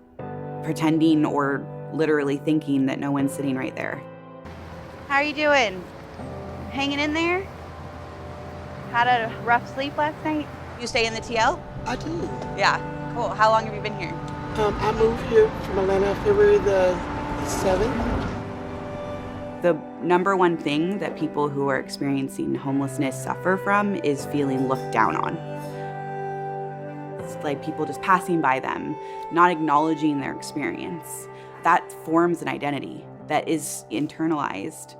pretending or literally thinking that no one's sitting right there. How are you doing? Hanging in there? Had a rough sleep last night? You stay in the TL? I do. Yeah, cool. How long have you been here? I moved here from Atlanta February the 7th. The number one thing that people who are experiencing homelessness suffer from is feeling looked down on. It's like people just passing by them, not acknowledging their experience. That forms an identity that is internalized.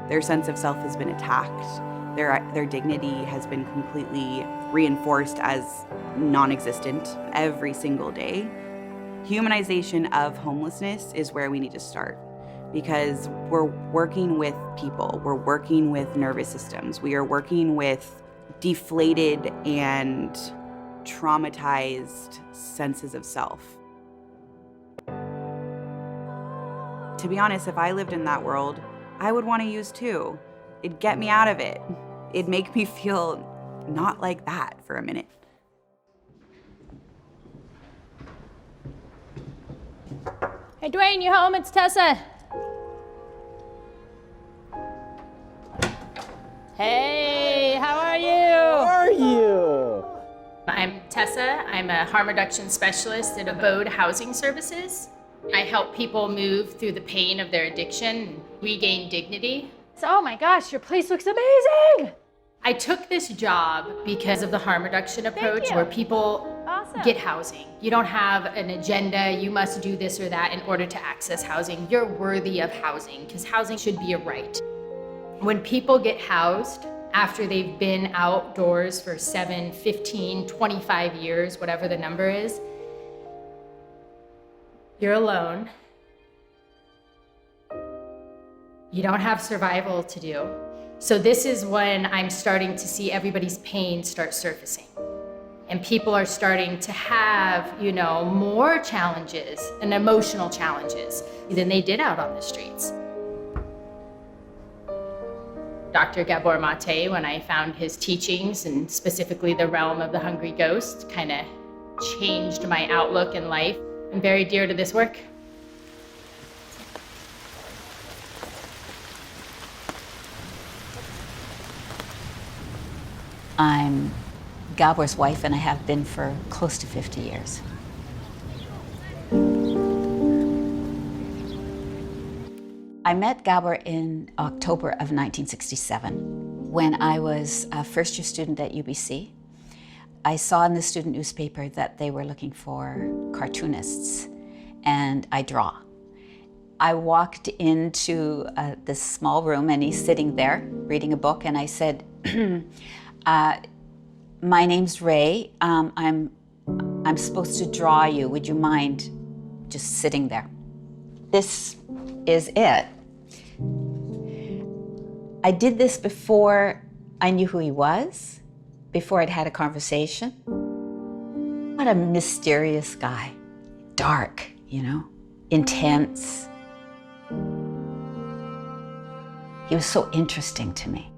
Their sense of self has been attacked. Their dignity has been completely reinforced as non-existent every single day. Humanization of homelessness is where we need to start, because we're working with people, we're working with nervous systems, we are working with deflated and traumatized senses of self. To be honest, if I lived in that world, I would want to use too. It'd get me out of it. It'd make me feel not like that for a minute. Hey, Dwayne, you home? It's Tessa. Hey, how are you? How are you? I'm Tessa. I'm a harm reduction specialist at Abode Housing Services. I help people move through the pain of their addiction, regain dignity. So, oh my gosh, your place looks amazing! I took this job because of the harm reduction approach where people get housing. You don't have an agenda, you must do this or that in order to access housing. You're worthy of housing because housing should be a right. When people get housed after they've been outdoors for 7, 15, 25 years, whatever the number is, you're alone. You don't have survival to do. So this is when I'm starting to see everybody's pain start surfacing. And people are starting to have, you know, more challenges and emotional challenges than they did out on the streets. Dr. Gabor Mate, when I found his teachings and specifically the realm of the hungry ghost, kind of changed my outlook in life. I'm very dear to this work. I'm Gabor's wife, and I have been for close to 50 years. I met Gabor in October of 1967 when I was a first-year student at UBC. I saw in the student newspaper that they were looking for cartoonists, and I draw. I walked into this small room, and he's sitting there reading a book, and I said, my name's Ray. I'm supposed to draw you. Would you mind just sitting there? This is it. I did this before I knew who he was, before I'd had a conversation. What a mysterious guy. Dark, you know, intense. He was so interesting to me.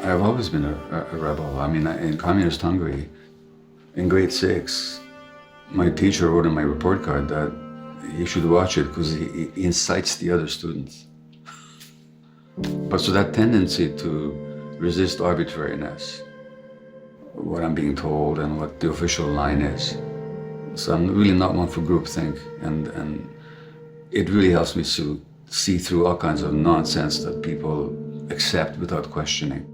I've always been a rebel. I mean, in communist Hungary, in grade 6, my teacher wrote in my report card that you should watch it because he incites the other students. But so that tendency to resist arbitrariness, what I'm being told and what the official line is. So I'm really not one for groupthink, and it really helps me to see through all kinds of nonsense that people accept without questioning.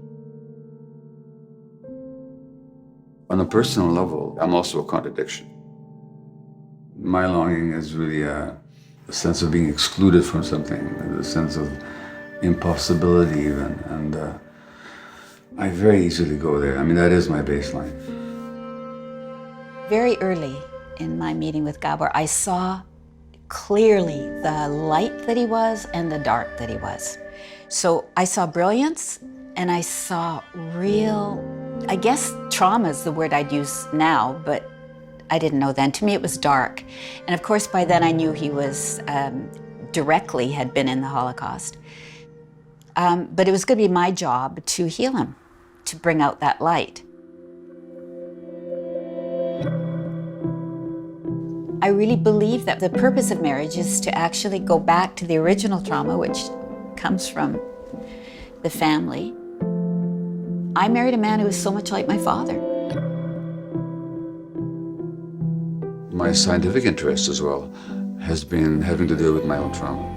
On a personal level, I'm also a contradiction. My longing is really a sense of being excluded from something, a sense of impossibility even, and I very easily go there. I mean, that is my baseline. Very early in my meeting with Gabor, I saw clearly the light that he was and the dark that he was. So I saw brilliance and I saw real, I guess trauma is the word I'd use now, but I didn't know then. To me, it was dark. And of course, by then I knew he was directly had been in the Holocaust. But it was going to be my job to heal him, to bring out that light. I really believe that the purpose of marriage is to actually go back to the original trauma, which comes from the family. I married a man who was so much like my father. My scientific interest as well has been having to do with my own trauma.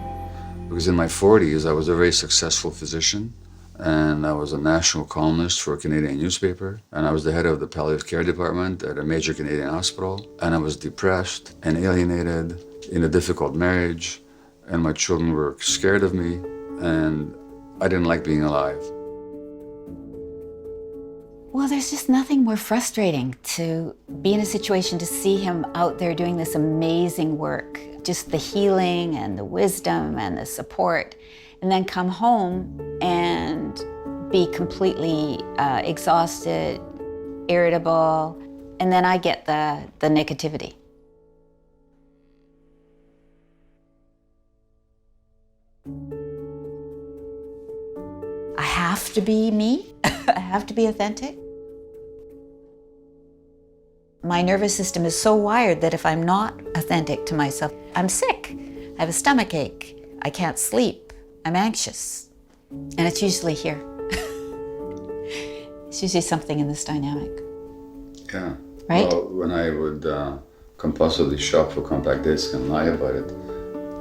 Because in my 40s, I was a very successful physician, and I was a national columnist for a Canadian newspaper, and I was the head of the palliative care department at a major Canadian hospital, and I was depressed and alienated in a difficult marriage, and my children were scared of me, and I didn't like being alive. Well, there's just nothing more frustrating to be in a situation to see him out there doing this amazing work, just the healing and the wisdom and the support, and then come home and be completely exhausted, irritable, and then I get the negativity. I have to be me. I have to be authentic. My nervous system is so wired that if I'm not authentic to myself, I'm sick. I have a stomach ache. I can't sleep. I'm anxious. And it's usually here. It's usually something in this dynamic. Yeah. Right? Well, when I would compulsively shop for compact discs and lie about it,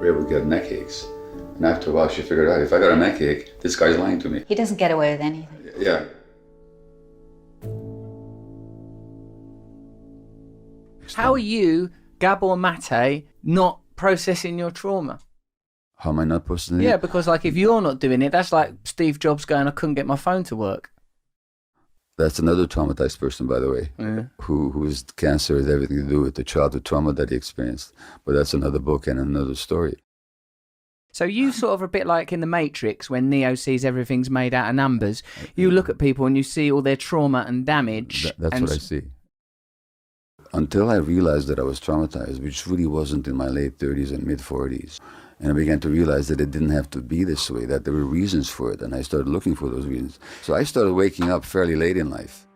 Ray would get neck aches. And after a while, she figured out, if I got a neck ache, this guy's lying to me. He doesn't get away with anything. Yeah. How are you, Gabor Mate, not processing your trauma? How am I not posting it? Yeah, because like if you're not doing it, that's like Steve Jobs going, I couldn't get my phone to work. That's another traumatized person, by the way, Yeah. whose cancer has everything to do with the childhood trauma that he experienced. But that's another book and another story. So you sort of a bit like in The Matrix when Neo sees everything's made out of numbers. You look at people and you see all their trauma and damage. That's what I see. Until I realized that I was traumatized, which really wasn't in my late 30s and mid 40s. And I began to realize that it didn't have to be this way, that there were reasons for it. And I started looking for those reasons. So I started waking up fairly late in life.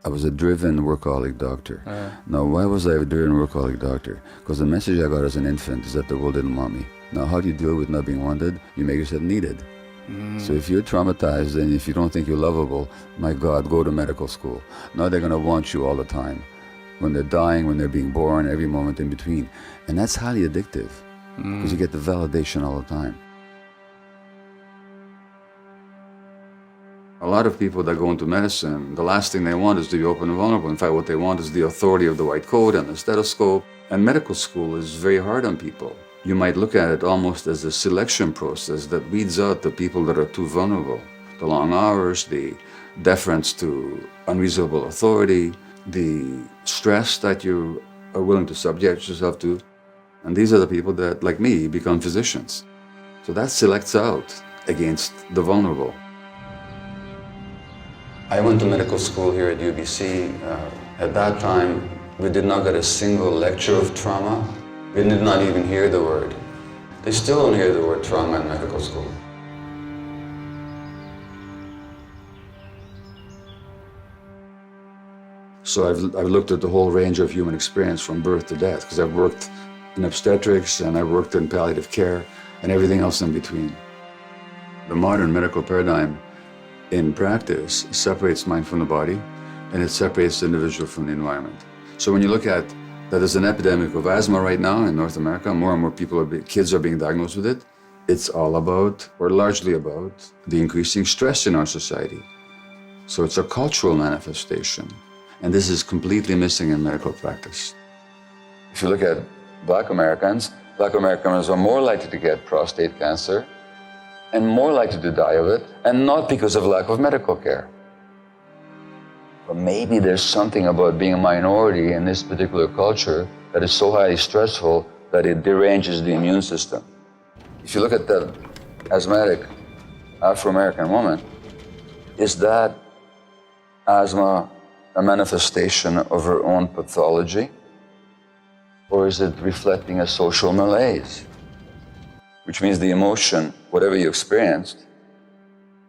I was a driven workaholic doctor. Now, why was I a driven workaholic doctor? Because the message I got as an infant is that the world didn't want me. Now, how do you deal with not being wanted? You make yourself needed. So if you're traumatized and if you don't think you're lovable, my God, go to medical school. Now they're going to want you all the time. When they're dying, when they're being born, every moment in between. And that's highly addictive because you get the validation all the time. A lot of people that go into medicine, the last thing they want is to be open and vulnerable. In fact, what they want is the authority of the white coat and the stethoscope. And medical school is very hard on people. You might look at it almost as a selection process that weeds out the people that are too vulnerable. The long hours, the deference to unreasonable authority, the stress that you are willing to subject yourself to. And these are the people that, like me, become physicians. So that selects out against the vulnerable. I went to medical school here at UBC. At that time, we did not get a single lecture of trauma. We did not even hear the word. They still don't hear the word trauma in medical school. So I've looked at the whole range of human experience from birth to death, because I've worked in obstetrics and I've worked in palliative care and everything else in between. The modern medical paradigm in practice separates mind from the body, and it separates the individual from the environment. So when you look at that there's an epidemic of asthma right now in North America, more and more kids are being diagnosed with it. It's all about, or largely about, the increasing stress in our society. So it's a cultural manifestation. And this is completely missing in medical practice. If you look at Black Americans are more likely to get prostate cancer and more likely to die of it, and not because of lack of medical care. But maybe there's something about being a minority in this particular culture that is so highly stressful that it deranges the immune system. If you look at that asthmatic Afro-American woman, is that asthma a manifestation of her own pathology? Or is it reflecting a social malaise? Which means the emotion, whatever you experienced,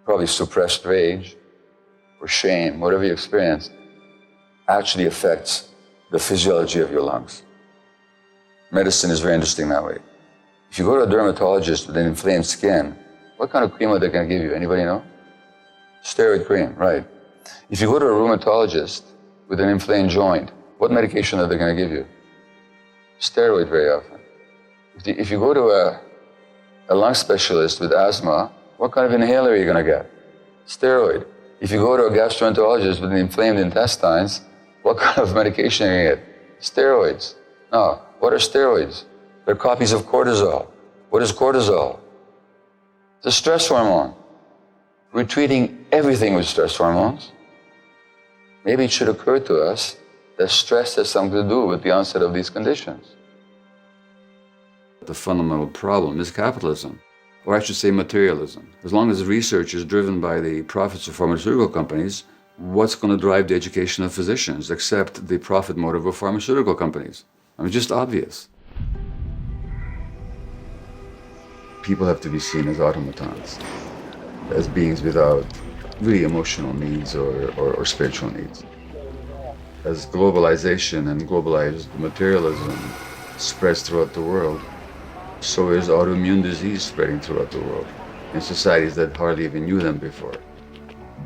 probably suppressed rage or shame, whatever you experienced, actually affects the physiology of your lungs. Medicine is very interesting that way. If you go to a dermatologist with an inflamed skin, what kind of cream are they going to give you? Anybody know? Steroid cream, right. If you go to a rheumatologist with an inflamed joint, what medication are they going to give you? Steroid very often. If you go to a lung specialist with asthma, what kind of inhaler are you going to get? Steroid. If you go to a gastroenterologist with inflamed intestines, what kind of medication are you going to get? Steroids. Now, what are steroids? They're copies of cortisol. What is cortisol? It's a stress hormone. We're treating everything with stress hormones. Maybe it should occur to us that stress has something to do with the onset of these conditions. The fundamental problem is capitalism, or I should say materialism. As long as research is driven by the profits of pharmaceutical companies, what's going to drive the education of physicians except the profit motive of pharmaceutical companies? I mean, just obvious. People have to be seen as automatons, as beings without really emotional needs or spiritual needs. As globalization and globalized materialism spreads throughout the world, so is autoimmune disease spreading throughout the world in societies that hardly even knew them before.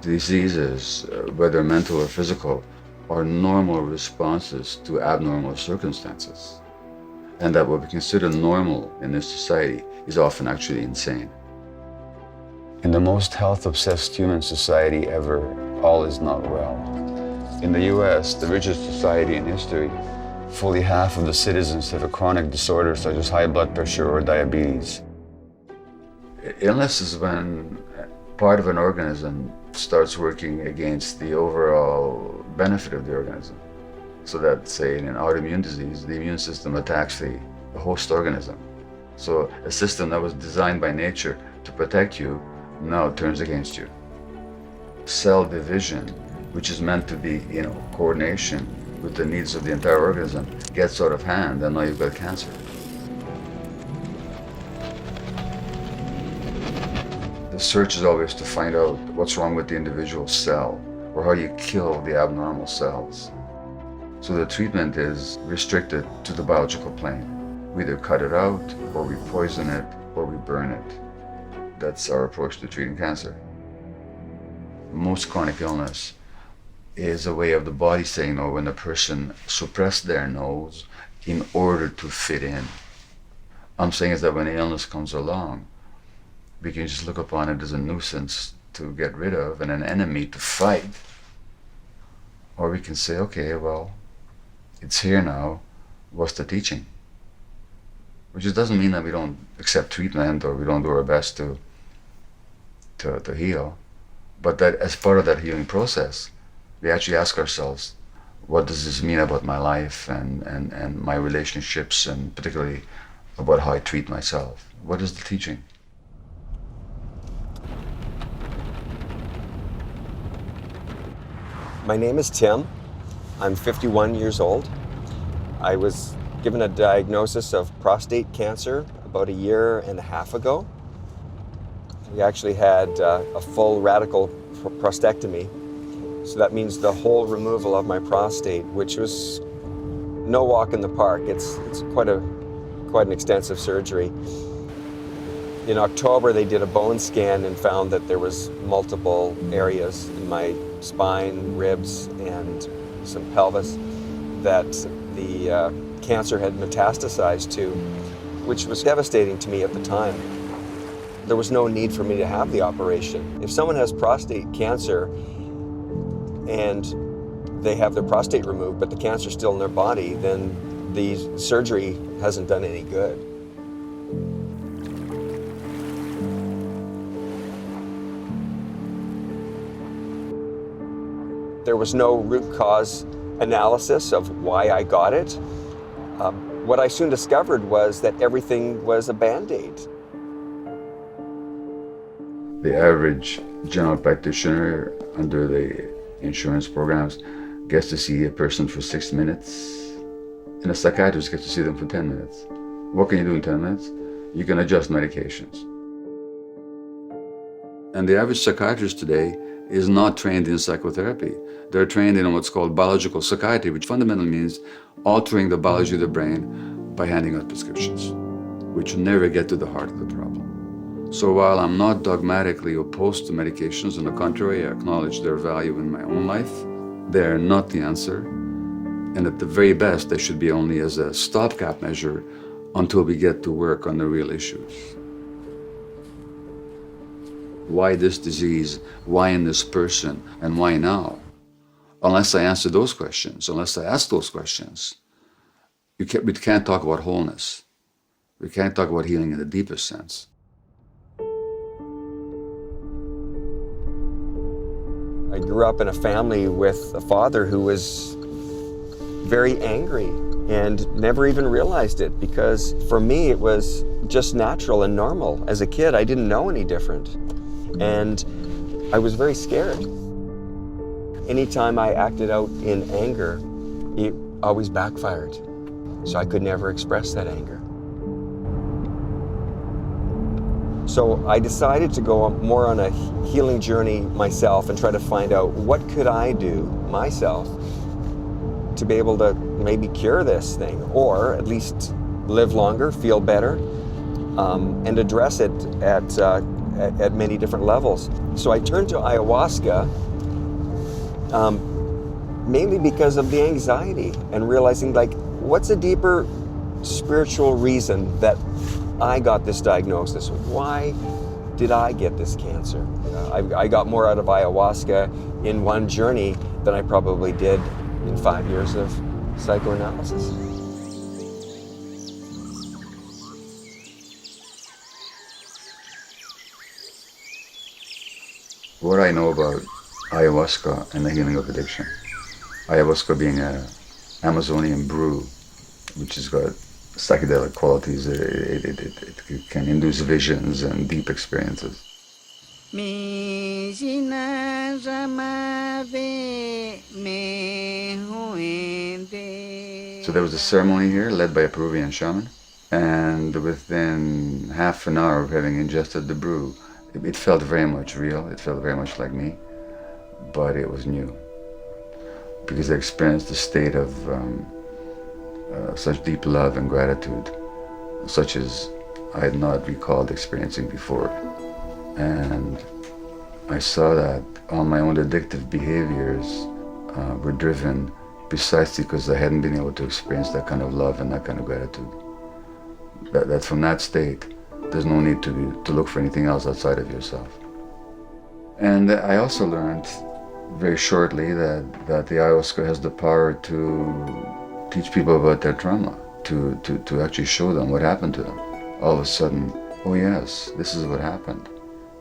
Diseases, whether mental or physical, are normal responses to abnormal circumstances. And that what we consider normal in this society is often actually insane. In the most health-obsessed human society ever, all is not well. In the US, the richest society in history, fully half of the citizens have a chronic disorder such as high blood pressure or diabetes. Illness is when part of an organism starts working against the overall benefit of the organism. So that, say, in an autoimmune disease, the immune system attacks the host organism. So a system that was designed by nature to protect you now turns against you. Cell division, which is meant to be, coordination with the needs of the entire organism, gets out of hand, and now you've got cancer. The search is always to find out what's wrong with the individual cell, or how you kill the abnormal cells. So the treatment is restricted to the biological plane. We either cut it out, or we poison it, or we burn it. That's our approach to treating cancer. Most chronic illness is a way of the body saying no when the person suppressed their nose in order to fit in. I'm saying is that when an illness comes along, we can just look upon it as a nuisance to get rid of and an enemy to fight. Or we can say, okay, well, it's here now, what's the teaching? Which just doesn't mean that we don't accept treatment or we don't do our best to heal, but that as part of that healing process, we actually ask ourselves, what does this mean about my life and my relationships, and particularly about how I treat myself? What is the teaching? My name is Tim. I'm 51 years old. I was given a diagnosis of prostate cancer about 1.5 years ago. We actually had a full radical prostatectomy. So that means the whole removal of my prostate, which was no walk in the park. It's quite an extensive surgery. In October, they did a bone scan and found that there was multiple areas in my spine, ribs, and some pelvis that the cancer had metastasized to, which was devastating to me at the time. There was no need for me to have the operation. If someone has prostate cancer and they have their prostate removed, but the cancer's still in their body, then the surgery hasn't done any good. There was no root cause analysis of why I got it. What I soon discovered was that everything was a Band-Aid. The average general practitioner under the insurance programs gets to see a person for 6 minutes, and a psychiatrist gets to see them for 10 minutes. What can you do in 10 minutes? You can adjust medications. And the average psychiatrist today is not trained in psychotherapy. They're trained in what's called biological psychiatry, which fundamentally means altering the biology of the brain by handing out prescriptions, which never get to the heart of the problem. So while I'm not dogmatically opposed to medications, on the contrary, I acknowledge their value in my own life, they're not the answer. And at the very best, they should be only as a stopgap measure until we get to work on the real issues. Why this disease? Why in this person? And why now? Unless I answer those questions, unless I ask those questions, we can't talk about wholeness. We can't talk about healing in the deepest sense. I grew up in a family with a father who was very angry and never even realized it, because for me it was just natural and normal. As a kid, I didn't know any different, and I was very scared. Anytime I acted out in anger, it always backfired, so I could never express that anger. So I decided to go more on a healing journey myself and try to find out what could I do myself to be able to maybe cure this thing, or at least live longer, feel better, and address it at many different levels. So I turned to ayahuasca mainly because of the anxiety and realizing, like, what's a deeper spiritual reason that I got this diagnosis? Why did I get this cancer? I got more out of ayahuasca in one journey than I probably did in 5 years of psychoanalysis. What I know about ayahuasca and the healing of addiction. Ayahuasca being an Amazonian brew, which has got psychedelic qualities. It can induce visions and deep experiences. So there was a ceremony here led by a Peruvian shaman, and within half an hour of having ingested the brew, it felt very much real. It felt very much like me, but it was new, because I experienced a state of such deep love and gratitude, such as I had not recalled experiencing before. And I saw that all my own addictive behaviors were driven precisely because I hadn't been able to experience that kind of love and that kind of gratitude. That from that state, there's no need to look for anything else outside of yourself. And I also learned very shortly that the ayahuasca has the power to teach people about their trauma, to actually show them what happened to them. All of a sudden, oh yes, this is what happened.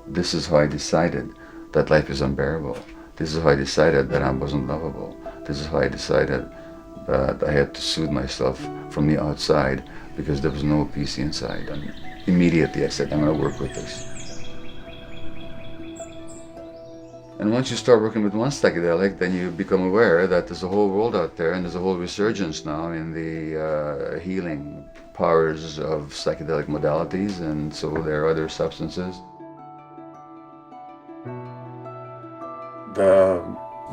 This is how I decided that life is unbearable. This is how I decided that I wasn't lovable. This is how I decided that I had to soothe myself from the outside because there was no peace inside. And immediately I said, I'm going to work with this. And once you start working with one psychedelic, then you become aware that there's a whole world out there, and there's a whole resurgence now in the healing powers of psychedelic modalities, and so there are other substances. The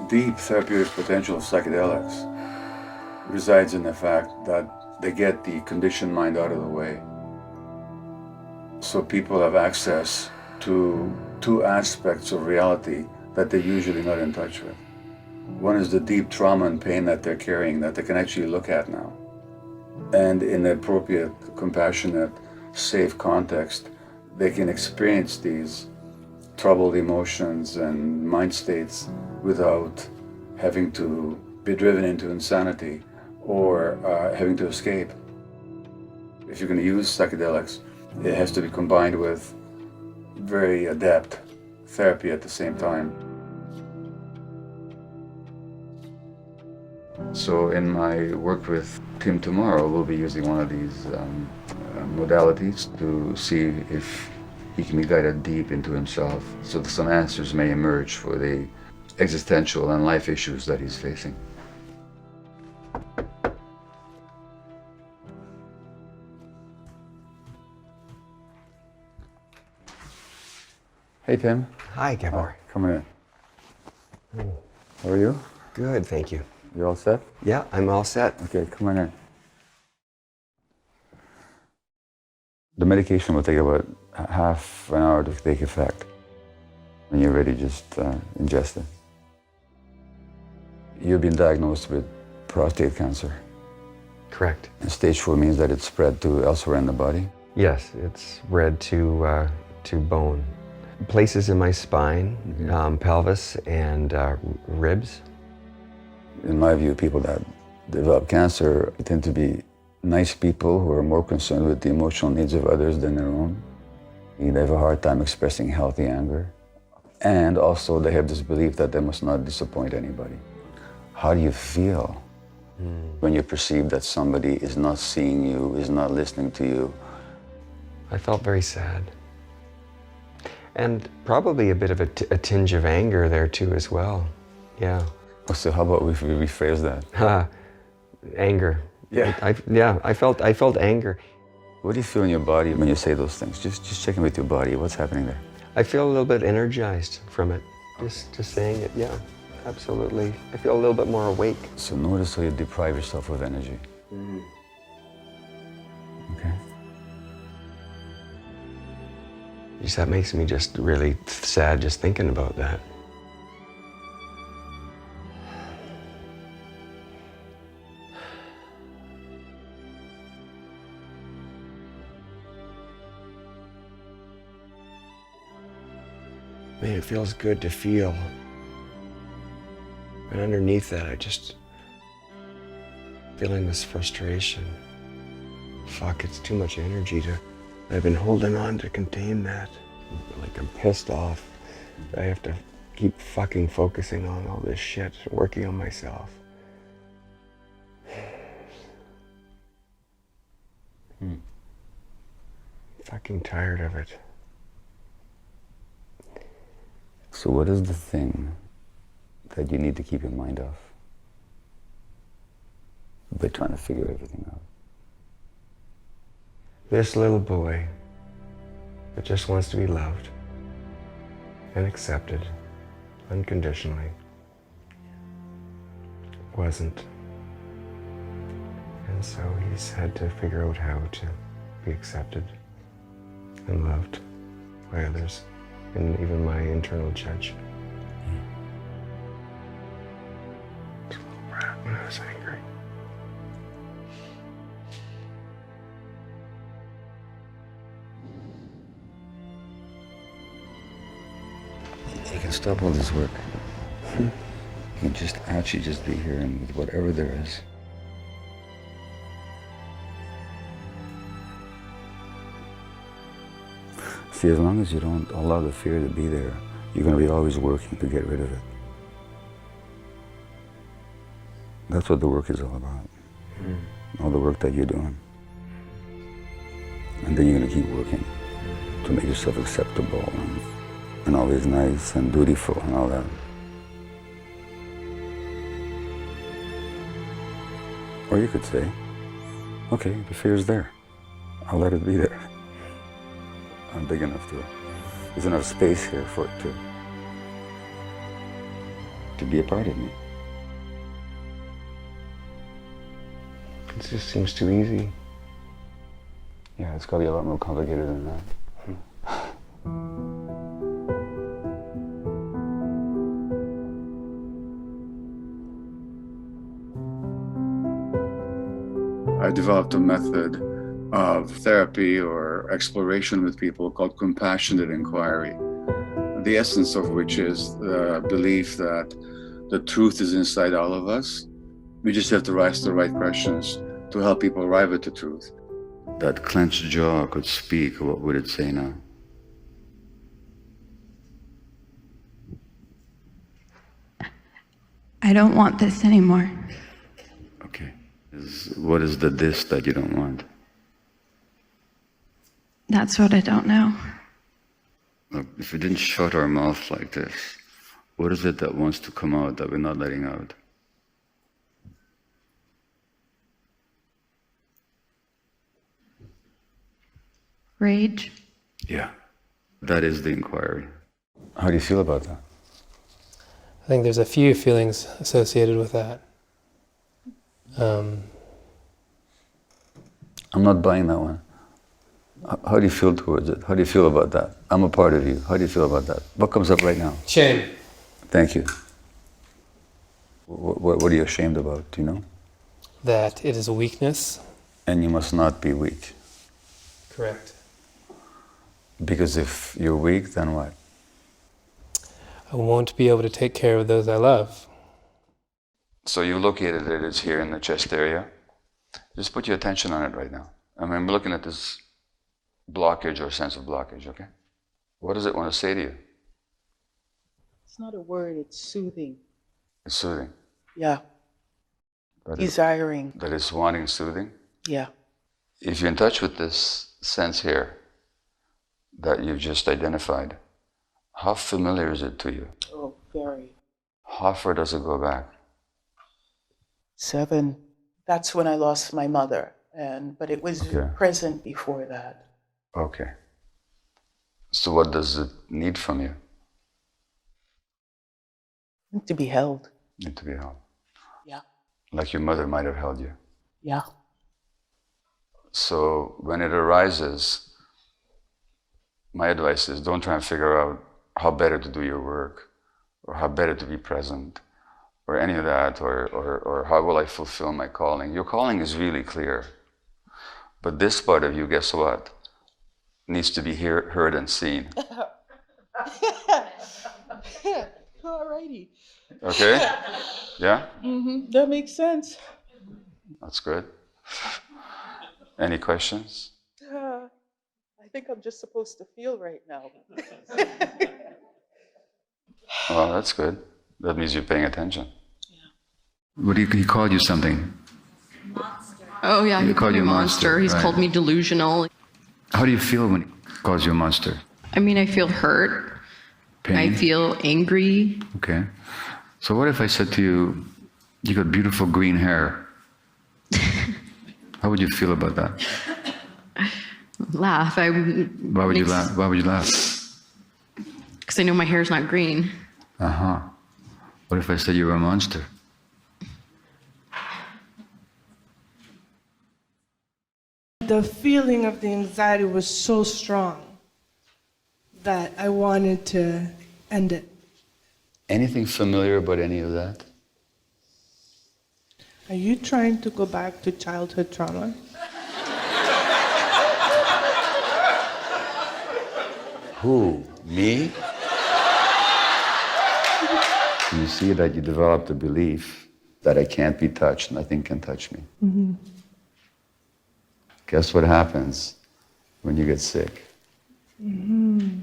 deep therapeutic potential of psychedelics resides in the fact that they get the conditioned mind out of the way. So people have access to two aspects of reality that they're usually not in touch with. One is the deep trauma and pain that they're carrying that they can actually look at now. And in the appropriate, compassionate, safe context, they can experience these troubled emotions and mind states without having to be driven into insanity or having to escape. If you're going to use psychedelics, it has to be combined with very adept therapy at the same time. So in my work with Tim tomorrow, we'll be using one of these modalities to see if he can be guided deep into himself, so that some answers may emerge for the existential and life issues that he's facing. Hey, Tim. Hi, Gabor. Come in. How are you? Good, thank you. You all set? Yeah, I'm all set. Okay, come on in. The medication will take about half an hour to take effect. When you're ready, just ingest it. You've been diagnosed with prostate cancer. Correct. And stage 4 means that it's spread to elsewhere in the body? Yes, it's spread to bone. Places in my spine, pelvis, and ribs. In my view, people that develop cancer tend to be nice people who are more concerned with the emotional needs of others than their own. They have a hard time expressing healthy anger. And also they have this belief that they must not disappoint anybody. How do you feel when you perceive that somebody is not seeing you, is not listening to you? I felt very sad. And probably a bit of a tinge of anger there too as well. Yeah. So how about we rephrase that? Anger. Yeah. I felt anger. What do you feel in your body when you say those things? Just check in with your body. What's happening there? I feel a little bit energized from it. Just saying it, yeah, absolutely. I feel a little bit more awake. So notice how you deprive yourself of energy. Okay. Geez, that makes me just really sad just thinking about that. Man, it feels good to feel. But underneath that, I just feeling this frustration. Fuck, it's too much energy to. I've been holding on to contain that. Like I'm pissed off. I have to keep fucking focusing on all this shit, working on myself. Fucking tired of it. So what is the thing that you need to keep in mind of by trying to figure everything out? This little boy that just wants to be loved and accepted unconditionally wasn't. And so he's had to figure out how to be accepted and loved by others, and even my internal judge. It's a little brat when I was angry. You can stop all this work. You can just actually just be here and with whatever there is. See, as long as you don't allow the fear to be there, you're going to be always working to get rid of it. That's what the work is all about. All the work that you're doing. And then you're going to keep working to make yourself acceptable and always nice and dutiful and all that. Or you could say, okay, the fear's there. I'll let it be there. I'm big enough to, there's enough space here for it to be a part of me. It just seems too easy. Yeah, it's got to be a lot more complicated than that. I developed a method of therapy or exploration with people called compassionate inquiry, the essence of which is the belief that the truth is inside all of us. We just have to ask the right questions to help people arrive at the truth. That clenched jaw could speak, what would it say now? I don't want this anymore. What is the this that you don't want? That's what I don't know. Look, if we didn't shut our mouth like this, what is it that wants to come out that we're not letting out? Rage. Yeah, that is the inquiry. How do you feel about that? I think there's a few feelings associated with that. I'm not buying that one. How do you feel towards it? How do you feel about that? I'm a part of you. How do you feel about that? What comes up right now? Shame. Thank you. What are you ashamed about? Do you know? That it is a weakness. And you must not be weak. Correct. Because if you're weak, then what? I won't be able to take care of those I love. So you located it, it's here in the chest area. Just put your attention on it right now. I mean, I'm looking at this blockage or sense of blockage, okay? What does it want to say to you? It's not a word, it's soothing. It's soothing. Yeah. Desiring. That it's wanting soothing? Yeah. If you're in touch with this sense here that you've just identified, how familiar is it to you? Oh, very. How far does it go back? 7. That's when I lost my mother, but it was present before that. Okay. So what does it need from you? To be held. Need to be held. Yeah. Like your mother might have held you. Yeah. So when it arises, my advice is don't try and figure out how better to do your work, or how better to be present, or any of that, or how will I fulfill my calling. Your calling is really clear. But this part of you, guess what? Needs to be heard and seen. Alrighty. Okay? Yeah? That makes sense. That's good. Any questions? I think I'm just supposed to feel right now. Well, that's good. That means you're paying attention. Yeah. What do he called you something? Monster. Oh yeah, he called me a monster. He's called me delusional. How do you feel when he calls you a monster? I mean, I feel hurt. Pain? I feel angry. Okay. So what if I said to you, you got beautiful green hair? How would you feel about that? Laugh. Why would you laugh? Why would you laugh? Because I know my hair's not green. Uh-huh. What if I said you were a monster? The feeling of the anxiety was so strong that I wanted to end it. Anything familiar about any of that? Are you trying to go back to childhood trauma? Who? Me? You see that you developed a belief that I can't be touched, nothing can touch me. Mm-hmm. Guess what happens when you get sick? Mm-hmm.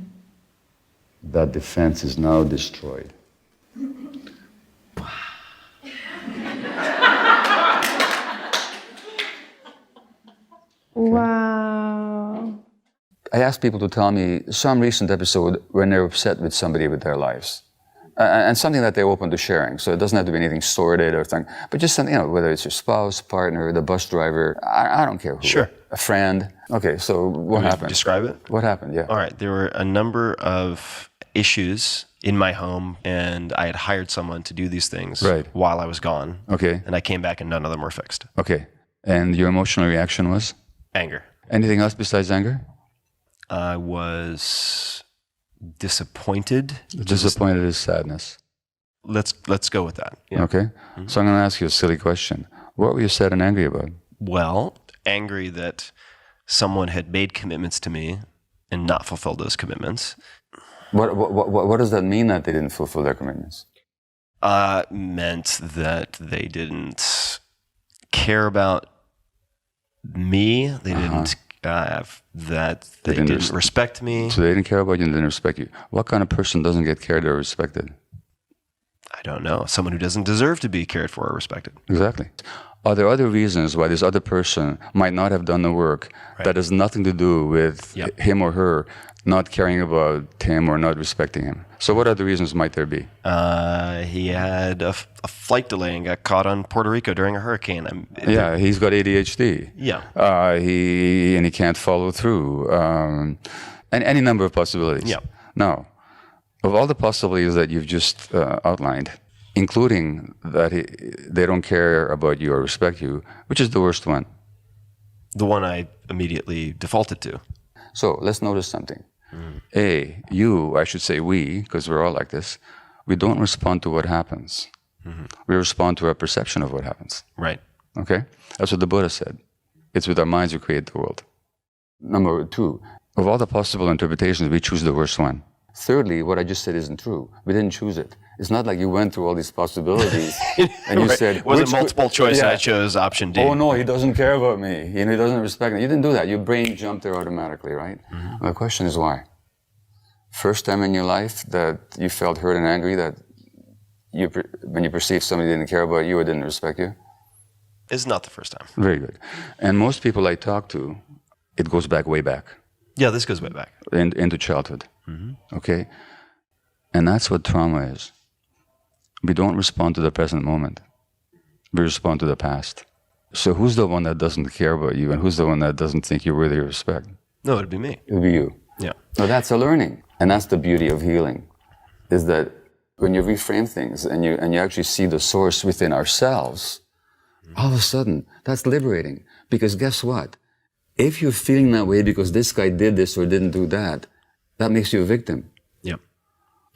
That defense is now destroyed. Wow. I ask people to tell me some recent episode when they're upset with somebody with their lives. And something that they're open to sharing. So it doesn't have to be anything sordid or thing, but just something, whether it's your spouse, partner, the bus driver, I don't care who. Sure. A friend. Okay, so what happened? Describe it? What happened, yeah. All right, there were a number of issues in my home, and I had hired someone to do these things while I was gone. Okay. And I came back and none of them were fixed. Okay. And your emotional reaction was? Anger. Anything else besides anger? I was disappointed. Disappointed is sadness. Let's go with that. Yeah. Okay. Mm-hmm. So I'm going to ask you a silly question. What were you sad and angry about? Well, angry that someone had made commitments to me and not fulfilled those commitments. What does that mean that they didn't fulfill their commitments? Meant that they didn't care about me. They didn't that they didn't respect me. So they didn't care about you and didn't respect you. What kind of person doesn't get cared or respected? I don't know. Someone who doesn't deserve to be cared for or respected. Exactly. Are there other reasons why this other person might not have done the work that has nothing to do with him or her not caring about him or not respecting him? So what other reasons might there be? He had a flight delay and got caught on Puerto Rico during a hurricane. Yeah, he's got ADHD. Yeah. He can't follow through. And any number of possibilities. Yeah. Now, of all the possibilities that you've just outlined, including that they don't care about you or respect you, which is the worst one? The one I immediately defaulted to. So let's notice something. I should say we, because we're all like this, we don't respond to what happens. We respond to our perception of what happens. Right. Okay? That's what the Buddha said. It's with our minds we create the world. Number 2, of all the possible interpretations, we choose the worst one. Thirdly, what I just said isn't true. We didn't choose it. It's not like you went through all these possibilities and you said... It wasn't multiple choice, I chose option D. Oh no, he doesn't care about me. He doesn't respect me. You didn't do that. Your brain jumped there automatically, right? The question is why? First time in your life that you felt hurt and angry that when you perceived somebody didn't care about you or didn't respect you? It's not the first time. Very good. And most people I talk to, it goes back way back. Yeah, this goes way back. Into childhood. Okay? And that's what trauma is. We don't respond to the present moment. We respond to the past. So who's the one that doesn't care about you and who's the one that doesn't think you're worthy of respect? No, it'd be me. It would be you. Yeah. So that's a learning. And that's the beauty of healing, is that when you reframe things and you actually see the source within ourselves, all of a sudden, that's liberating. Because guess what? If you're feeling that way because this guy did this or didn't do that, that makes you a victim. Yep.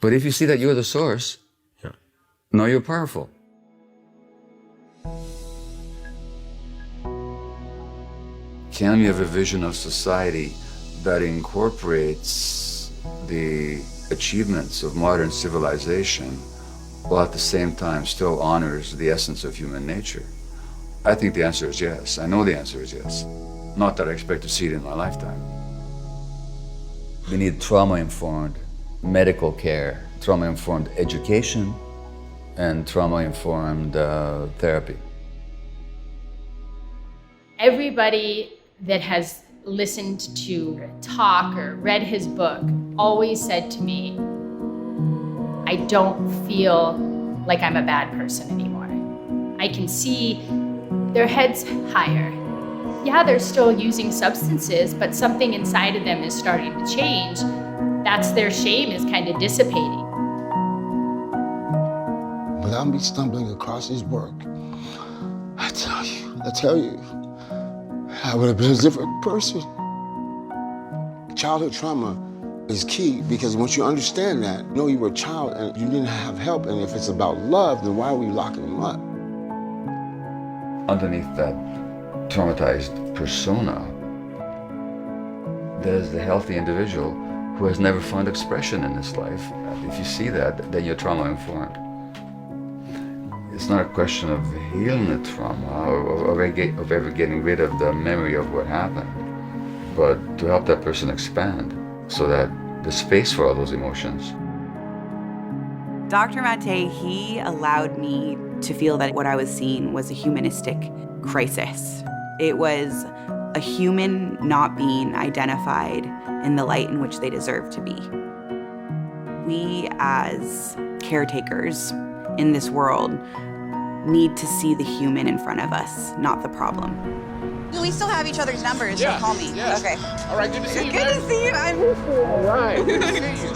But if you see that you're the source, now you're powerful. Can we have a vision of society that incorporates the achievements of modern civilization while at the same time still honors the essence of human nature? I think the answer is yes. I know the answer is yes. Not that I expect to see it in my lifetime. We need trauma-informed medical care, trauma-informed education, and trauma-informed therapy. Everybody that has listened to talk or read his book always said to me, I don't feel like I'm a bad person anymore. I can see their heads higher. Yeah, they're still using substances, but something inside of them is starting to change. That's their shame is kind of dissipating. Without me stumbling across his work, I tell you, I would have been a different person. Childhood trauma is key because once you understand that, you know you were a child and you didn't have help, and if it's about love, then why are we locking them up? Underneath that traumatized persona, there's the healthy individual who has never found expression in this life. If you see that, then you're trauma-informed. It's not a question of healing the trauma or of ever getting rid of the memory of what happened, but to help that person expand so that there's space for all those emotions. Dr. Mate, he allowed me to feel that what I was seeing was a humanistic crisis. It was a human not being identified in the light in which they deserve to be. We as caretakers in this world need to see the human in front of us, not the problem. We still have each other's numbers, so call me. Yes. Okay. All right, good to see you. Good to see you. All right, good to see you.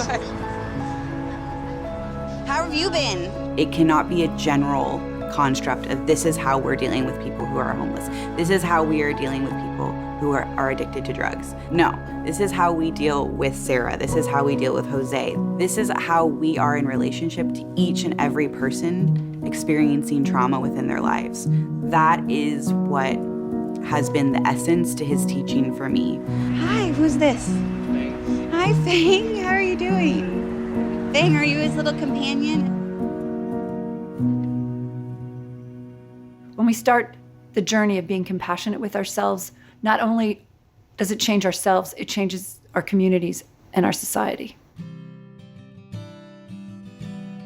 How have you been? It cannot be a general construct of this is how we're dealing with people who are homeless. This is how we are dealing with people who are addicted to drugs. No, this is how we deal with Sarah. This is how we deal with Jose. This is how we are in relationship to each and every person experiencing trauma within their lives. That is what has been the essence to his teaching for me. Hi, who's this? Hi, Fang. How are you doing? Fang, are you his little companion? When we start the journey of being compassionate with ourselves, not only does it change ourselves, it changes our communities and our society.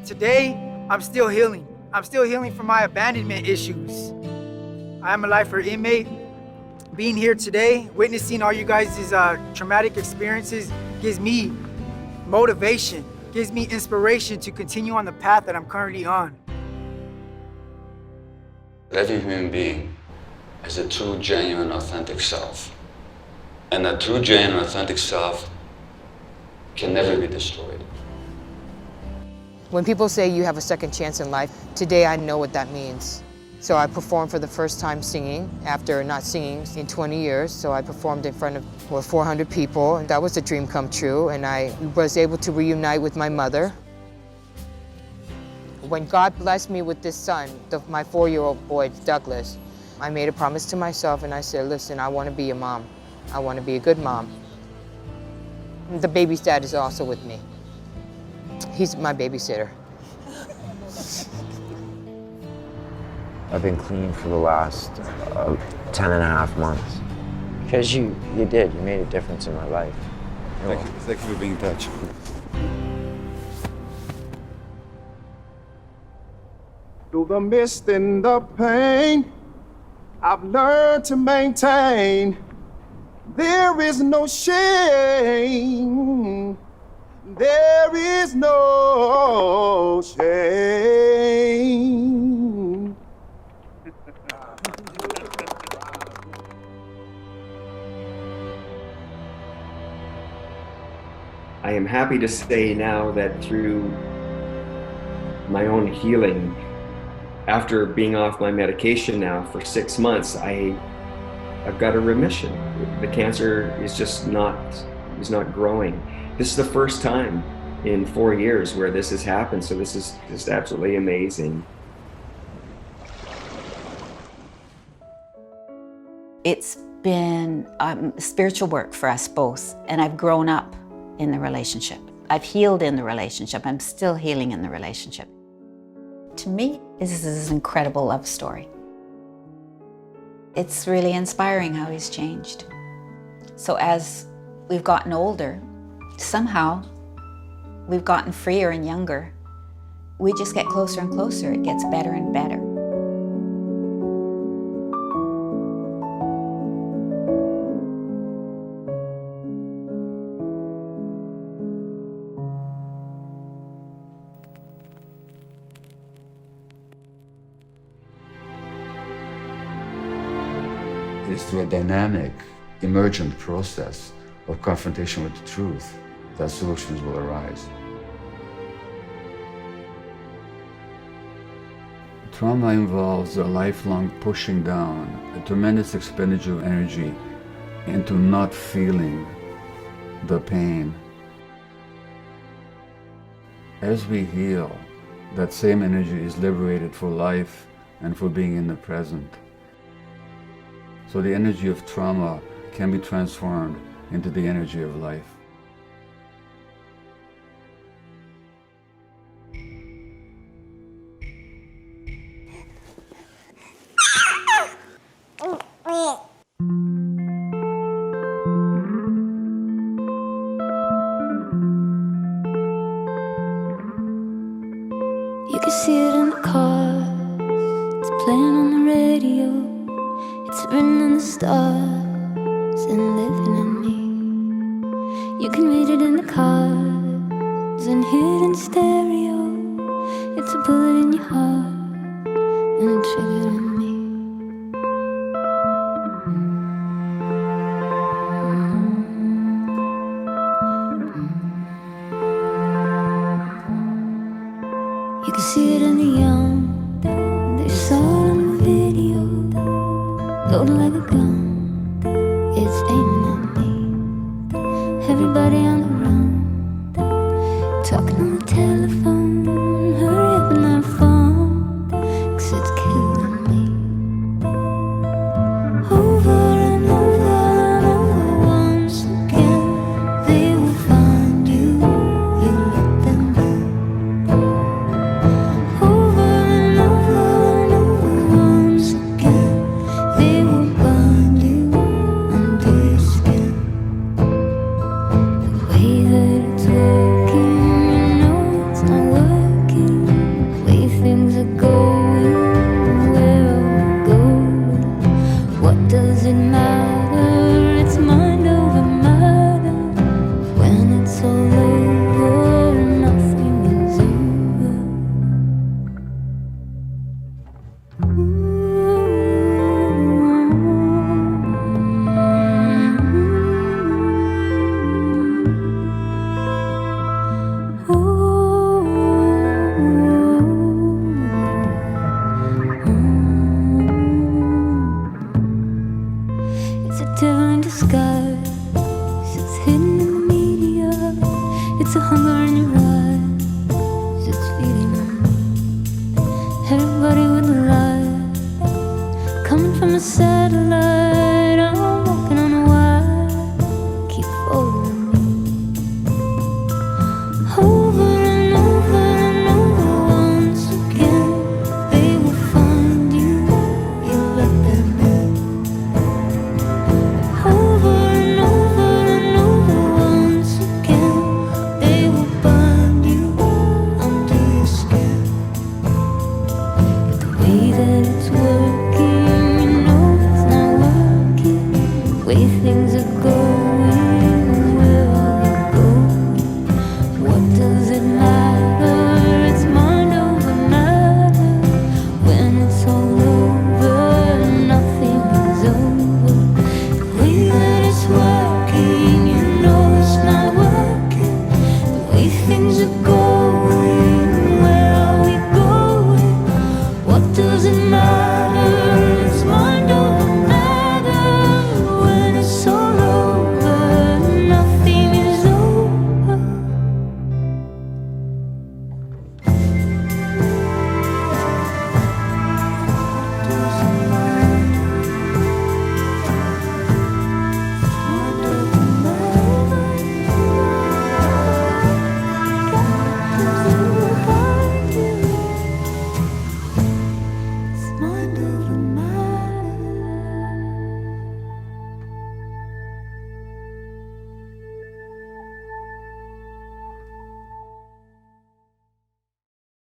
Today, I'm still healing. I'm still healing from my abandonment issues. I'm a lifer inmate. Being here today, witnessing all you guys' traumatic experiences gives me motivation, gives me inspiration to continue on the path that I'm currently on. Every human being has a true, genuine, authentic self. And that true, genuine, authentic self can never be destroyed. When people say you have a second chance in life, today I know what that means. So I performed for the first time singing after not singing in 20 years. So I performed in front of 400 people, and that was a dream come true. And I was able to reunite with my mother. When God blessed me with this son, my 4-year-old boy, Douglas, I made a promise to myself and I said, listen, I want to be a mom. I want to be a good mom. The baby's dad is also with me. He's my babysitter. I've been clean for the last 10 and a half months. Because you did, you made a difference in my life. Thank you for being in touch. Through the mist and the pain, I've learned to maintain. There is no shame. There is no shame. I am happy to say now that through my own healing, after being off my medication now for 6 months, I've got a remission. The cancer is just not growing. This is the first time in 4 years where this has happened, so this is just absolutely amazing. It's been spiritual work for us both, and I've grown up in the relationship. I've healed in the relationship. I'm still healing in the relationship. To me, this is an incredible love story. It's really inspiring how he's changed. So as we've gotten older, somehow we've gotten freer and younger. We just get closer and closer. It gets better and better. It's through a dynamic, emergent process of confrontation with the truth that solutions will arise. Trauma involves a lifelong pushing down, a tremendous expenditure of energy into not feeling the pain. As we heal, that same energy is liberated for life and for being in the present. So the energy of trauma can be transformed into the energy of life. You can see it in the cars, it's playing on the radio, it's written in the stars and living in me. You can read it in the cards and hear it in stereo. It's a bullet in your heart and a trigger in me. You can see it in the young, they saw it on the video, loaded like a gun, it's aiming at me. Everybody on the run, talking on the telephone, hurry up and have fun, 'cause it's killing me. Over and over and over once again, they will find you, you let them know. Over and over and over once again, they will bind you under your skin. The way that it's working, you know it's not does it matter? It's mind over matter. When it's all over, nothing is It's a devil in disguise. It's hidden in the media. It's a hunger in your eyes. It's feeding everybody with a lie. Coming from a satellite. I'm walking on a wire. Keep following me. Over and over and over once again. They will find you. You let them in. Over and over and over once again. They will bind you under your skin. But the way that it's working, you know it's not working. The way things are going.